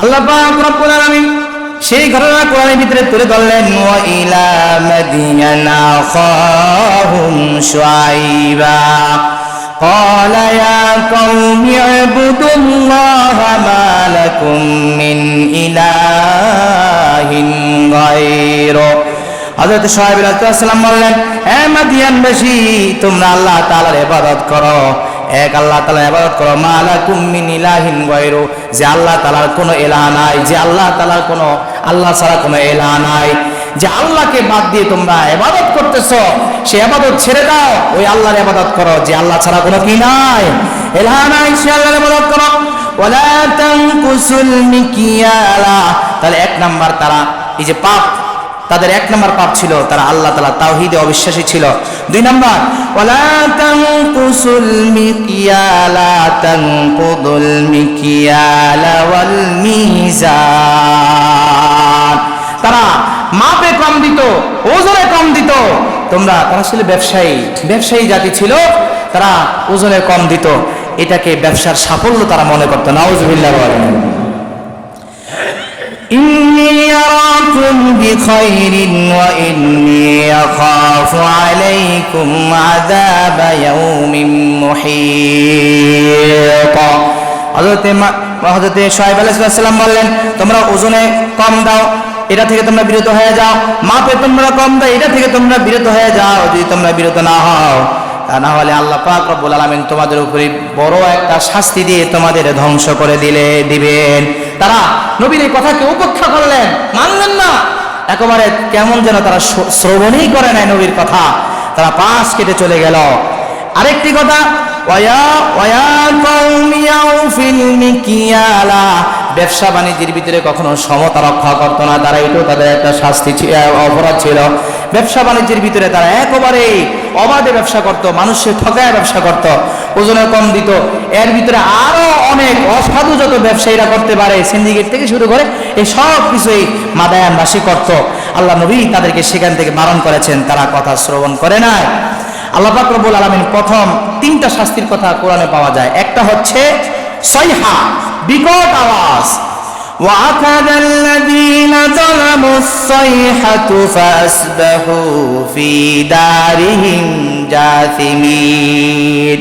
আল্লাহ পাক রব্বুল আলামিন সেই ঘটনা কোরআনের ভিতরে তুলে ধরলেন। ওয়া ইলা মাদিয়ানা আখাহুম শুআয়বা قال يا قوم اعبدوا الله ما لكم من إله غيره। হযরত শুআয়ব আলাইহিস সালাম বললেন, হে মাদিয়ানবাসী, তোমরা আল্লাহ তাআলার ইবাদত করো, এক আল্লাহ তাআলার ইবাদত করো, মা লাকুম মিন ইলাহিন গায়রু, যে আল্লাহ তাআলার কোনো ইলাহ নাই, যে আল্লাহ তাআলার কোনো, আল্লাহ ছাড়া কোনো ইলাহ নাই, যে আল্লাহকে বাদ দিয়ে তোমরা ইবাদত করতেছো, সেই ইবাদত ছেড়ে দাও, ওই আল্লাহর ইবাদত করো যে আল্লাহ ছাড়া কোনো কি নাই, ইলাহ নাই, সেই আল্লাহর ইবাদত করো। ওয়ালা তানকুসুল মিকিয়ালা, তাহলে এক নাম্বার তারা এই যে পাপ, তাদের এক নাম্বার পাপ ছিল তারা আল্লাহ তাআলা তাওহীদে অবিশ্বাসী ছিল। দুই নাম্বার, ওয়ালা তানকুসুল মিকিয়ালা তানকুদুল মিকিয়ালা ওয়াল মিজান, তারা মাপে কম দিত, ওজনে কম দিত। তারা ছিল ব্যবসায়ী জাতি ছিল, তারা ওজনে কম দিত, এটাকে ব্যবসার সাফল্য তারা মনে করত। নাউজুবিল্লাহ বলেন। ইন্নী আরাকুম বিখাইরিন ওয়া ইন্নী আখাফু আলাইকুম আযাবা ইয়াউমিন মুহীত। হযরতে শুআয়ব আলাইহিস সালাম বললেন, তোমরা ওজনে কম দাও, এটা থেকে তোমরা বিরত হয়ে যাও, মাপে তোমরা কম দাও, এটা থেকে তোমরা বিরত হয়ে যাও। যদি তোমরা বিরত না হও, তা না হলে আল্লাহ পাক রব্বুল আলামিন তোমাদের উপরে বড় একটা শাস্তি দিয়ে তোমাদের ধ্বংস করে দিবেন। তারা নবীর এই কথাকে উপেক্ষা করলেন, মানলেন না, একেবারে কেমন যেন তারা শ্রবণই করে নাই নবীর কথা, তারা পাশ কেটে চলে গেল। আরেকটি কথা, ব্যবসা বাণিজ্যের ভিতরে কখনো সমতা রক্ষা করতো না তারা, এটাও তাদের একটা শাস্তি অপরাধ ছিল। ব্যবসা বাণিজ্যের ভিতরে তারা একেবারে অবাধে ব্যবসা করত, মানুষের ঠকায় ব্যবসা করত, ওজনে কম দিত। এর ভিতরে আরো অনেক অসাধু যত ব্যবসায়ীরা করতে পারে, সিন্ডিকেট থেকে শুরু করে এই সব কিছুই মাদায়ানবাসী করত। আল্লাহ নবী তাদেরকে সেখান থেকে বারণ করেছেন, তারা কথা শ্রবণ করে নাই। আল্লাহ পাক রব্বুল আলামিন প্রথম 3টা শাস্তির কথা কোরআনে পাওয়া যায়। একটা হচ্ছে সাইহা, বিকট আওয়াজ, وَأَخَذَ الَّذِينَ ظَلَمُوا الصَّيْحَةُ فَأَصْبَحُوا فِي دَارِهِمْ جَاثِمِينَ।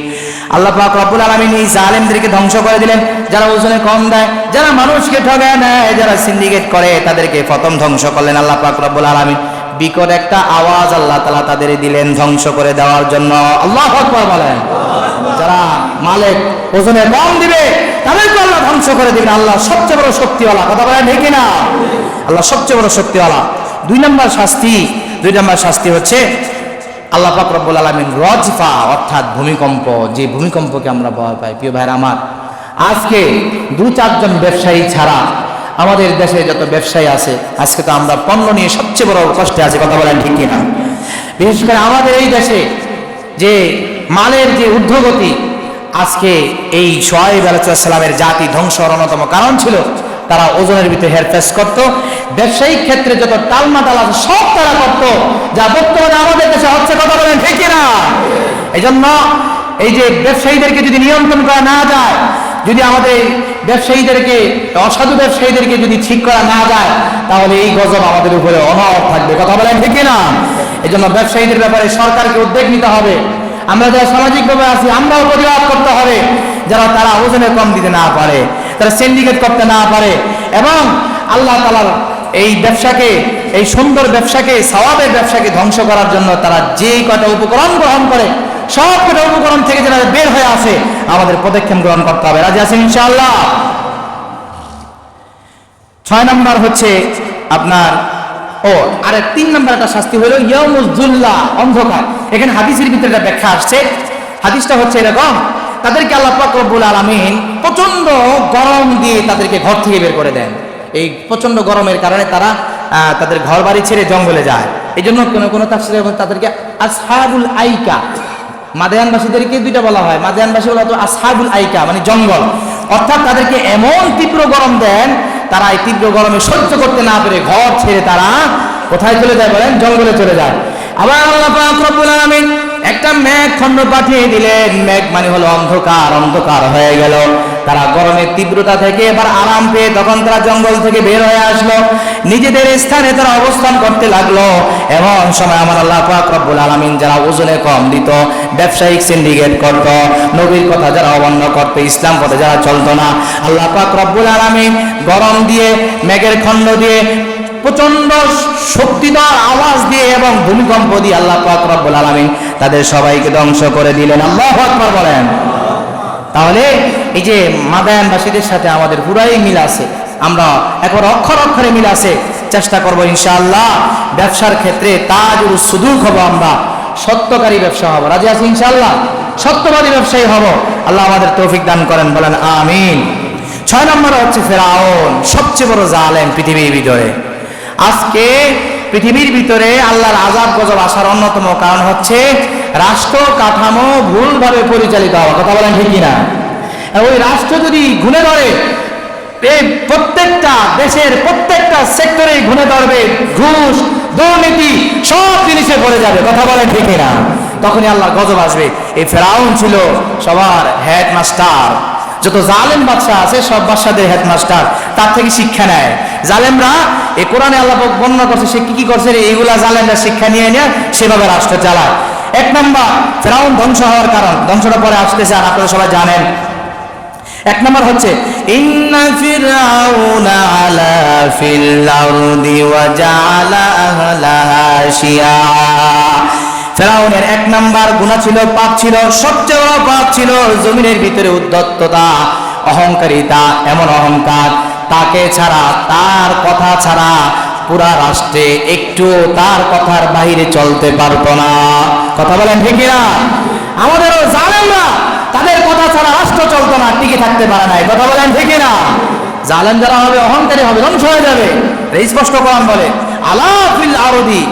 আল্লাহ পাক রব্বুল আলামিন এই জালেমদেরকে ধ্বংস করে দিলেন, যারা ওজনে কম দেয়, যারা মানুষকে ঠকায় নেয়, যারা সিন্ডিকেট করে, তাদেরকে প্রথম ধ্বংস করলেন আল্লাহ পাক রব্বুল আলামিন। বিকট একটা আওয়াজ আল্লাহ তাআলা তাদের দিলেন ধ্বংস করে দেওয়ার জন্য। আল্লাহু আকবার বলেন। যারা মালিক ওজনে কম দিবে তাদেরকে আল্লাহ ধ্বংস করে দিবেন। আল্লাহ সবচেয়ে বড় শক্তিওয়ালা, কথা বলেন ঠিক না? আল্লাহ সবচেয়ে বড় শক্তিওয়ালা। 2 নম্বর শাস্তি হচ্ছে আল্লাহ পাক রব্বুল আলামিন রজফা, অর্থাৎ ভূমিকম্প। যে ভূমিকম্পকে আমরা ভয় পাই, প্রিয় ভাইরা আমার, আজকে 2-4 জন ব্যবসায়ী ছাড়া আমাদের দেশে যত ব্যবসায়ী আছে, আজকে তো আমরা পণ্য নিয়ে সবচেয়ে বড় কষ্টে আছি, কথা বলেন ঠিক কিনা? বিশেষ করে আমাদের এই দেশে যে মালের যে ঊর্ধ্বগতি, আজকে এই শুআয়ব আলাইহিস সালামের জাতি ধ্বংসের অন্যতম কারণ ছিল তারা ওজনের ভিতরে হেরফের করত। ব্যবসায়িক ক্ষেত্রে যত টালমাটাল আছে সব তারা করত, যা বর্তমানে আমাদের দেশে হচ্ছে, কথা বলেন ঠিক কিনা? এই জন্য এই যে ব্যবসায়ীদেরকে যদি নিয়ন্ত্রণ করা না যায়, যদি আমাদের ব্যবসায়ীদেরকে, অসাধু ব্যবসায়ীদেরকে যদি ঠিক করা না যায়, তাহলে এই গজব আমাদের উপরে অনাহত থাকবে, কথা বলেন ঠিক কিনা? এই জন্য ব্যবসায়ীদের ব্যাপারে সরকারকে উদ্যোগ নিতে হবে। আমরা যারা সামাজিকভাবে আছি আমরাও প্রতিবাদ করতে হবে, যারা তারা ওজনে কম দিতে না পারে, তারা সিন্ডিকেট করতে না পারে, এবং আল্লাহ তাআলার এই ব্যবসাকে, এই সুন্দর ব্যবসাকে, সওয়াবের ব্যবসাকে ধ্বংস করার জন্য তারা যে কয়টা উপকরণ গ্রহণ করে, সব কয়টা উপকরণ থেকে যারা বের হয়ে আসে, আমাদের পদক্ষেপ গ্রহণ করতে হবে। রাজি আছেন ইনশাআল্লাহ? 6 নম্বর হচ্ছে আপনার আরে 3 নম্বর একটা শাস্তি হলো ইয়াউমুজ যুল্লা, অন্ধকার। এখানে হাদিসের ভিতরে একটা ব্যাখ্যা আসছে। হাদিসটা হচ্ছে এরকম, তাদেরকে আল্লাহ পাক রব্বুল আলামিন প্রচন্ড গরম দিয়ে তাদেরকে ঘর থেকে বের করে দেন। এই প্রচন্ড গরমের কারণে তারা তাদের ঘর বাড়ি ছেড়ে জঙ্গলে যায়। এই জন্য কোনো তাফসীরে তাদেরকে আসহাবুল আইকা, মাদায়ানবাসীদেরকে 2টা বলা হয়। মাদায়ানবাসী বলা তো আসহাবুল আইকা, মানে জঙ্গল। অর্থাৎ তাদেরকে এমন তীব্র গরম দেন, তারা এই তীব্র গরমে সহ্য করতে না পেরে ঘর ছেড়ে তারা কোথায় চলে যায় বলেন? জঙ্গলে চলে যায়। আবার আল্লাহ পাক রব্বুল আলামিন একটা মেঘ খণ্ড পাঠিয়ে দিলেন। মেঘ মানে হলো অন্ধকার, অন্ধকার হয়ে গেল। তারা গরমের তীব্রতা থেকে এবার আরাম পেয়ে তখন তারা জঙ্গল থেকে বের হয়ে আসলো, নিজেদের স্থানে তারা অবস্থান করতে লাগলো। এমন সময় আমার আল্লাহ পাক রব্বুল আলামিন যারা ওজনে কম দিত, ব্যবসায়িক সিন্ডিকেট করত, নবীর কথা যারা অমান্য করত, ইসলাম পথে যারা চলতো না, আল্লাহ পাক রব্বুল আলামিন গরম দিয়ে, মেঘের খণ্ড দিয়ে, প্রচন্ড শক্তিধর আওয়াজ দিয়ে এবং ভূমিকম্প দিয়ে আল্লাহ পাক রব্বুল আলামিন তাদের সবাইকে ধ্বংস করে দিলেন। আল্লাহু আকবার বলেন। তাহলে এই যে মাদায়ানবাসীদের সাথে আমাদের পুরাই মিল আছে, আমরা একবার অক্ষর অক্ষরে মিল আছে। চেষ্টা করবো ইনশাআল্লাহ ব্যবসার ক্ষেত্রে তাজুল সুদুক হব, আমরা সত্যকারী ব্যবসা হব। রাজি আছি ইনশাআল্লাহ? সত্যবাদী ব্যবসায়ী হব। আল্লাহ আমাদের তৌফিক দান করেন, বলেন আমিন। 6 নম্বর হচ্ছে ফেরাউন, সবচেয়ে বড় জালেম পৃথিবীর ভিতরে। আজকে পৃথিবীর ভিতরে আল্লাহর আযাব গজব আসার অন্যতম কারণ হচ্ছে রাষ্ট্র কাঠামো ভুলভাবে পরিচালিত হওয়া, কথা বলেন ঠিক কিনা? ওই রাষ্ট্র যদি ঘুরে ধরে, এই প্রত্যেকটা দেশের প্রত্যেকটা সেক্টরে ঘুরে ধরবে, ঘুষ, দুর্নীতি সব জিনিসে ভরে যাবে, কথা বলেন ঠিক কিনা? তখনই আল্লাহর গজব আসবে। এই ফেরাউন ছিল সবার হেডমাস্টার। যত জালেম বাদশা আছে সব বাদশাদের হেডমাস্টার, তার থেকে শিক্ষা নেয় জালেমরা। এই কোরআনে আল্লাহ বর্ণনা করছে সে কি করছে, এইগুলা জালেমরা শিক্ষা নিয়ে নিয়ে সেভাবে রাষ্ট্র চালায়। 1 নম্বর ফেরাউন ধ্বংস হওয়ার কারণ, ধ্বংসটা পরে আসতেছে, আর আপনারা সবাই জানেন এক নম্বর হচ্ছে ইন্না ফিরআউনা আলা ফিল আরদি ওয়া জাআলা আহলাহা শিয়া। ফেরাউনের এক নাম্বার গুনাহ ছিল, পাপ ছিল, সবচেয়ে বড় পাপ ছিল জমিনের ভিতরে উদ্ধততা, অহংকারিতা, এমন অহংকার তাকে ছাড়া, তার কথা ছাড়া পুরা রাষ্ট্রে একটু তার কথার বাইরে চলতে পারতো না। কথা বলেন ঠিক না? আমাদেরও জালেমরা তাদের কথা ছাড়া রাষ্ট্র চলতো না, টিকে থাকতে পারে নাই। কথা বলেন ঠিক না? জালেম যারা হবে, অহংকারী হবে, ধ্বংস হয়ে যাবে। স্পষ্ট কোরআন বলে আলা ফিল আরদি,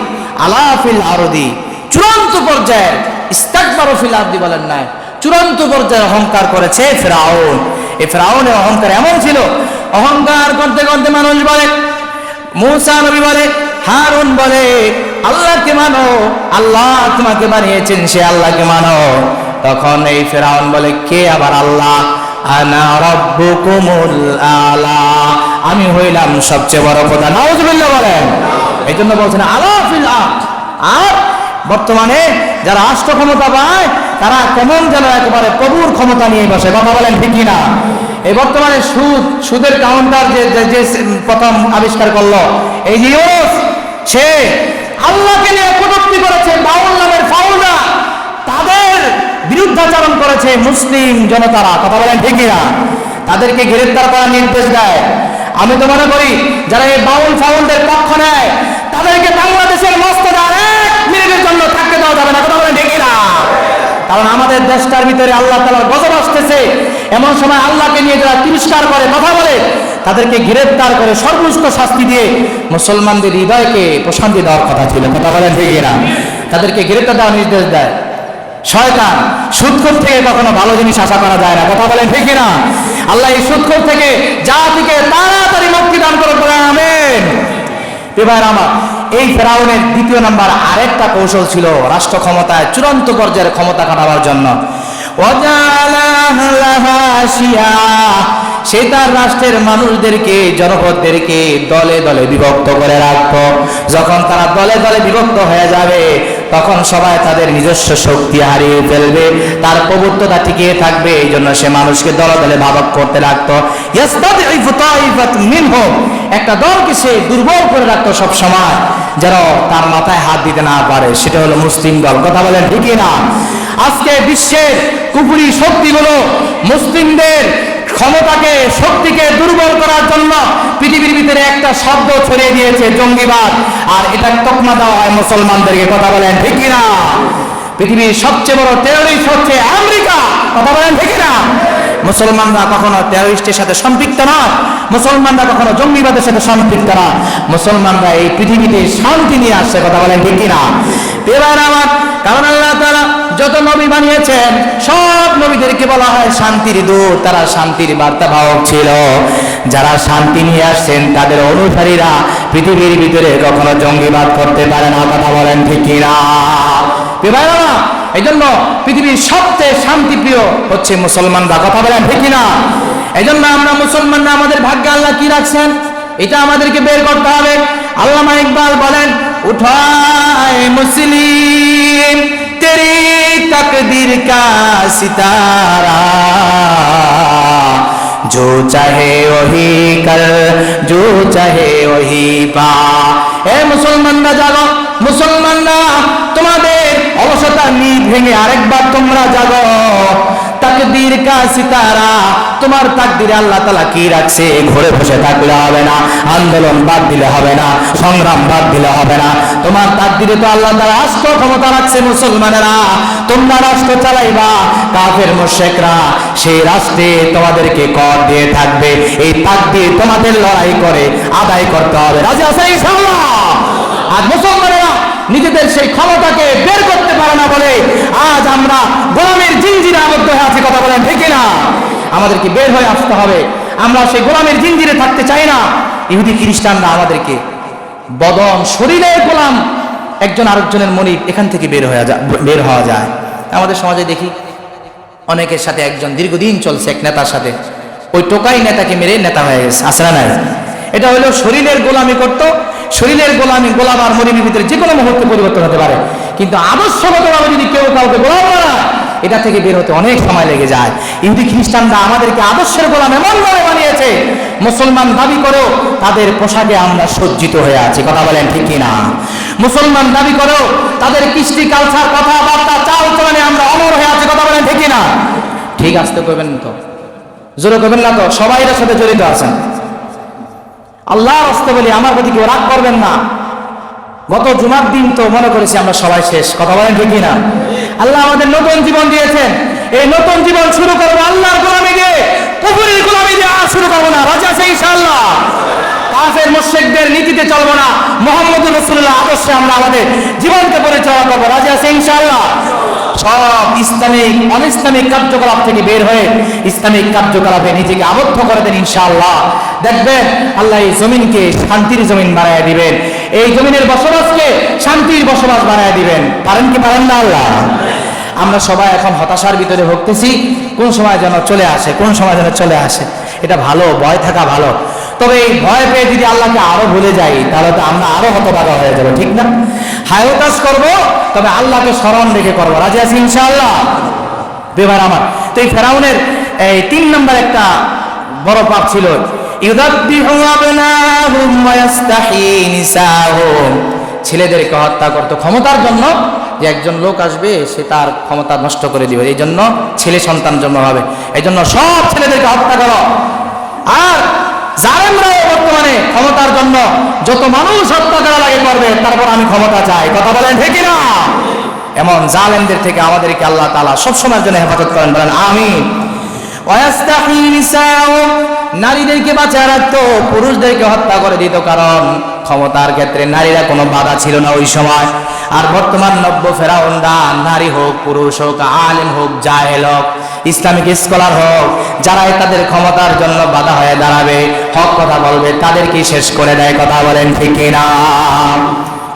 আলা ফিল আরদি, চূড়ান্ত পর্যায়ে, ইস্তাকবারু ফিল আরদি বলেন না, চূড়ান্ত পর্যায়ে অহংকার করেছে ফিরআউন। এই ফিরআউনের অহংকার এমন ছিল, অহংকার করতে করতে মানুষ বলে, মূসা নবী বলে, হারুন বলে আল্লাহকে মানো, আল্লাহ তোমাকে বানিয়েছেন, সে আল্লাহকে মানো। তখন এই ফিরআউন বলে কে আবার আল্লাহ? আনা রাব্বুকুমুল আলা, আমি হইলাম সবচেয়ে বড় খোদা। নাউযুবিল্লাহ বলেন। এই জন্য বলছেন আলা ফিল আরদ। আর বর্তমানে যারা রাষ্ট্র ক্ষমতা পায় তারা কেমন যেন একেবারে প্রভুর ক্ষমতা নিয়ে বসে। কথা বলেন ঠিক না? এই বর্তমানে সুদের কাউন্টার যে প্রথম আবিষ্কার করলো এই যে ইউনুস, সে আল্লাহকে নিয়ে কটূক্তি করেছে, বাউল নামের ফাউলরা তাদের বিরুদ্ধাচরণ করেছে মুসলিম জনতারা। কথা বলেন ঠিক না? তাদেরকে গ্রেফতার করার নির্দেশ দেয়। আমি তো মনে করি যারা এই বাউল ফাউলদের পক্ষ নেয় তাদেরকে বাংলাদেশের মস্তদার 1 মিনিটের জন্য থাকতে দেওয়া যাবে না। কথা বলেন ঠিক না? কারণ আমাদের দেশটার ভিতরে আল্লাহ তাআলার গজব আসতেছে। এমন সময় আল্লাহকে নিয়ে যারা তিরস্কার করে, কথা বলে, তাদেরকে গ্রেফতার করে সর্বোচ্চ শাস্তি দিয়ে মুসলমানদের হৃদয়কে প্রশান্তি দেওয়ার কথা ছিল। কথা বলেন ঠিক না? তাদেরকে গ্রেফতার দেওয়ার নির্দেশ দেয় শয়তান। সুদখোর থেকে কখনো ভালো জিনিস আশা করা যায় না। কথা বলেন ঠিক না? আল্লাহ এই সুদখোর থেকে জাতিকে তাড়াতাড়ি মুক্তি দান করে বলেন আমিন। এবার আমার এই ফেরাউনের দ্বিতীয় নাম্বার আরেকটা কৌশল ছিল রাষ্ট্র ক্ষমতায় চূড়ান্ত পর্যায়ের ক্ষমতা কাটাবার জন্য। সে তার রাষ্ট্রের মানুষদেরকে, জনপদদেরকে দলে দলে বিভক্ত করে রাখতো। যখন তারা দলে দলে বিভক্ত হয়ে যাবে তখন সবাই তাদের নিজস্ব শক্তি হারিয়ে ফেলবে, তার প্রভুত্বতা টিকিয়ে থাকবে। এই জন্য সে মানুষকে দলে দলে ভাগ করতে রাখতো। একটা দলকে সে দুর্বল করে রাখতো সব সময়, যেন তার মাথায় হাত দিতে না পারে। সেটা হলো মুসলিম দল। কথা বলেন ঠিকই না? আজকে বিশ্বের কুফরি শক্তিগুলো মুসলিমদের ক্ষমতাকে, শক্তিকে দুর্বল করার জন্য পৃথিবীর ভিতরে একটা শব্দ ছড়িয়ে দিয়েছে, জঙ্গিবাদ। আর এটা তকমা দেওয়া হয় মুসলমানদেরকে। কথা বলেন ঠিক না? পৃথিবীর সবচেয়ে বড় টেররিস্ট হচ্ছে আমেরিকা। কথা বলেন ঠিক না? মুসলমানরা কখনো টেররিস্টের সাথে সম্পৃক্ত নয়, মুসলমানরা কখনো জঙ্গিবাদের সাথে সম্পৃক্ত না। মুসলমানরা এই পৃথিবীতে শান্তি নিয়ে আসছে। কথা বলেন ঠিক না? এবার আমার কারণ আল্লাহ তাআলা যত নবী বানিয়েছেন সব নবীদেরকে বলা হয় শান্তির দূত, তারা শান্তির বার্তাবাহক ছিল। যারা শান্তি নিয়ে আসছেন তাদের অনুসারীরা পৃথিবীর ভিতরে কখনো জঙ্গিবাদ করতে পারে না। কথা বলেন ঠিক না? এই জন্য পৃথিবীর সবচেয়ে শান্তিপ্রিয় হচ্ছে মুসলমানরা। কথা বলেন ঠিক না? এই জন্য আমরা মুসলমানরা আমাদের ভাগ্যে আল্লাহ কি রাখছেন এটা আমাদেরকে বের করতে হবে। আল্লামা ইকবাল বলেন, উঠায় মুসলিম তেরি তকদীর কা সিতারা, जो चाहे वही कर, जो चाहे वही पा। এ মুসলমানরা জাগো, মুসলমানরা তোমাদের অলসতা নিয়ে ভেঙে আরেকবার তোমরা জাগো। তাকদীর কা সিতারা, তোমার তাকদীরে আল্লাহ তাআলা কি রাখছে ঘরে বসে থাকলে হবে না, আন্দোলন বাদ দিলে হবে না, সংগ্রাম বাদ দিলে হবে না। তোমার তাকদীরে তো আল্লাহ তাআলা রাষ্ট্র ক্ষমতা রাখছে। মুসলমানেরা তোমরা রাষ্ট্র চালাইবা, কাফের মুশরিকরা সেই রাষ্ট্রে তোমাদেরকে কর দিয়ে থাকবে। এই তাকদীর তোমাদের লড়াই করে আদায় করতে হবে। রাজি আছেন ইনশাআল্লাহ? আজ মুসলমানেরা নিজেদের সেই ক্ষমতাকে বের করতে পারে না বলে আজ আমরা গোলামের জিনজিরে আবদ্ধ হয়ে আছি। কথা বলেন ঠিক না? আমাদেরকে বের হয়ে আসতে হবে। আমরা সেই গোলামের জিনজিরে থাকতে চাই না। ইহুদি খ্রিস্টানরা আমাদেরকে বদন শরীরের গোলাম, একজন আরেকজনের মনিব, এখান থেকে বের হওয়া যায়। আমাদের সমাজে দেখি অনেকের সাথে একজন দীর্ঘদিন চলছে এক নেতার সাথে, ওই টোকাই নেতাকে মেরে নেতা হয়ে গেছে। আসলে না, এটা হলো শরীরের গোলামি করত। শরীরের গোলামি, গোলাম আর মনিবের ভিতরে যে কোনো মুহূর্তে পরিবর্তন হতে পারে, কিন্তু আদর্শগতভাবে যদি কেউ কাউকে গোলাম বানায় এটা থেকে বের হতে অনেক সময় লেগে যায়। ইহুদি খ্রিস্টানরা আমাদেরকে আদর্শের গোলাম এমনভাবে বানিয়েছে, মুসলমান দাবি করেও তাদের পোশাকে আমরা সজ্জিত হয়ে আছি। কথা বলেন ঠিক কিনা? মুসলমান দাবি করেও তাদের কৃষ্টি কালচার, কথাবার্তা, চাল চলনে আমরা অমর হয়ে আছি। কথা বলেন ঠিক কিনা? ঠিক আসতে করবেন তো, জোরে করবেন না তো? সবাই এর সাথে জড়িত আছেন। আল্লাহর রাস্তে বলি, আমার প্রতি কেউ রাগ করবেন না। গত জুমার দিন তো মনে করেছি আমরা সবাই শেষ। কথা বলেন ঠিক কিনা? আল্লাহ আমাদের নতুন জীবন দিয়েছেন, এই নতুন জীবন শুরু করবো আল্লাহর গোলামি দিয়ে, কুফরের গোলামি দিয়ে আর শুরু করবো না। রাজি আছে ইনশাআল্লাহ? কাফের মুশরিকদের নীতিতে চলবো না, মুহাম্মদুর রাসূলুল্লাহ আদর্শে আমরা আমাদের জীবনকে পরিচালনা করবো। রাজি আছে ইনশাআল্লাহ? সব ইসলামিক অনিসলামিক কার্যকলাপ থেকে বের হয়ে ইসলামিক কার্যকলাপে নিজেকে আবদ্ধ করে দেন ইনশাআল্লাহ। দেখবেন আল্লাহ এই জমিনকে শান্তির জমিন বানায় দিবেন, এই জমিনের বসবাসকে শান্তির বসবাস বানায় দিবেন। পারেন কি পারেন না আল্লাহ? আমরা সবাই এখন হতাশার ভিতরে ভুগতেছি, কোন সময় যেন চলে আসে, কোন সময় যেন চলে আসে। এটা ভালো, ভয় থাকা ভালো। তবে এই ভয় পেয়ে যদি আল্লাহকে আরো ভুলে যাই, তাহলে তো আমরা আরো হতবাক হয়ে যাবো, ঠিক না? হায়তাস করবো, তবে আল্লাহকে স্মরণ রেখে করবো। রাজি আছি ইনশাআল্লাহ? বেবার আমার তো এই ফেরাউনের এই 3 নম্বর একটা বড় পাপ ছিল, ইউযাব্বিহু আবনাহুম ওয়া ইস্তাহয়ী নিসাহুম। ছেলেদেরকে হত্যা করতো ক্ষমতার জন্য, যে একজন লোক আসবে সে তার ক্ষমতা নষ্ট করে দিবে, এই জন্য ছেলে সন্তান জন্ম হবে, এই জন্য সব ছেলেদেরকে হত্যা করো। আর জালেমরাও বর্তমানে ক্ষমতার জন্য যত মানুষ হত্যা করা লাগে করবে, তারপর আমি ক্ষমতা চাই। কথা বলেন ঠিক না? এমন জালেমদের থেকে আমাদেরকে আল্লাহ তাআলা সবসময়ের জন্য হেফাজত করেন, বলেন আমিন। ওয়াস্তাহি নিসাহুম, নারীদেরকে বাঁচায় রাখতো, পুরুষদেরকে হত্যা করে দিত, কারণ ক্ষমতার ক্ষেত্রে নারীরা কোনো বাধা ছিল না ওই সময়। আর বর্তমান নব্য ফেরাউনরা, নারী হোক, পুরুষ হোক, আলেম হোক, জাহেল হোক, ইসলামিক স্কলার হোক, যারাই তাদের ক্ষমতার জন্য বাধা হয়ে দাঁড়াবে, হক কথা বলবে, তাদেরকে শেষ করে দেয়। কথা বলেন ঠিক কিনা?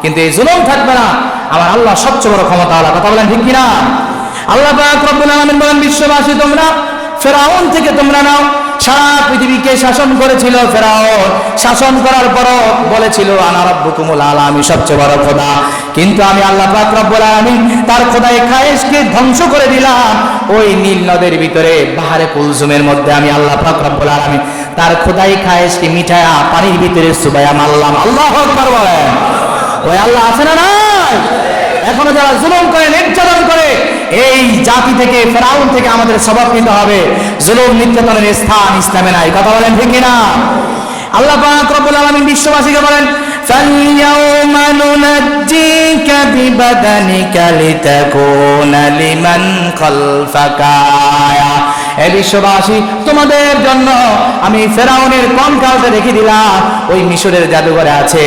কিন্তু এই জুলুম থাকবে না, আমার আল্লাহ সবচেয়ে বড় ক্ষমতা আল্লাহ। কথা বলেন ঠিক কিনা? আল্লাহ পাক রব্বুল আলামিন বলেন, বিশ্ববাসী তোমরা ফেরাউন থেকে তোমরা নাও। সারা পৃথিবীকে শাসন করেছিল ফেরাউন, শাসন করার পরও বলেছিল আনা রাব্বুকুমুল আলা, আমি সবচেয়ে বড় খোদা। কিন্তু আমি আল্লাহ পাক রব্বুল আলামিন তার খোদাই খায়েশকে ধ্বংস করে দিলাম। ওই নীল নদের ভিতরে বাহারে কুলসুমের মধ্যে আমি আল্লাহ পাক রব্বুল আলামিন তার খোদাই খায়েশকে মিঠায়া পানির ভিতরে চুবাইয়া মারলাম। আল্লাহু আকবার বলেন। ওই আল্লাহ আছে না নাই? এখনো যারা জুলুম করে, নির্যাতন করে, এই জাতি থেকে, ফেরাউন থেকে আমাদের সবক নিতে হবে। জুলুম নির্যাতনের স্থান ইসলামে নাই। কথা বলেন ঠিক কিনা? আল্লাহ পাক রব্বুল আলামিন বিশ্ববাসীকে বলেন, ফাল-ইয়াওমা নুনাজ্জিকা বিবাদানিকা লিতাকুনা লিমান খালফাকা আয়া। হে বিশ্ববাসী, তোমাদের জন্য আমি ফেরাউনের কঙ্কালটা রেখে দিলাম, ওই মিশরের জাদুঘরে আছে।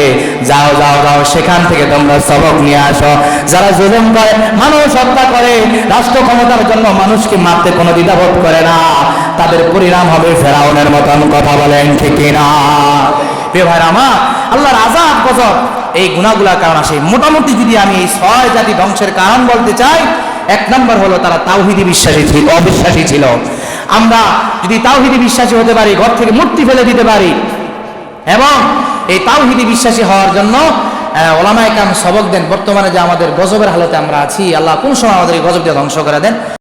যাও যাও যাও, সেখান থেকে তোমরা সবক নিয়ে আসো। যারা জুলুম করে, মানুষ হত্যা করে, রাষ্ট্র ক্ষমতার জন্য মানুষকে মারতে কোনো দ্বিধাবোধ করে না, তাদের পরিণাম হবে ফেরাউনের মতন। কথা বলেন ঠিক কিনা? ভাইরা আমার, আল্লাহর আযাব গজব এই গুনাহগুলোর কারণ আসে। মোটামুটি যদি আমি এই 6 জাতি ধ্বংসের কারণ বলতে চাই, 1 নম্বর হলো তারা তাওহীদী বিশ্বাসী ছিল, অবিশ্বাসী ছিল। আমরা যদি তাওহীদী বিশ্বাসী হতে পারি, ঘর থেকে মূর্তি ফেলে দিতে পারি, এবং এই তাওহীদী বিশ্বাসী হওয়ার জন্য ওলামায়ে কেরাম সবক দেন। বর্তমানে যে আমাদের গজবের হালতে আমরা আছি, আল্লাহ কোন সময় আমাদের এই গজব দিয়ে ধ্বংস করে দেন।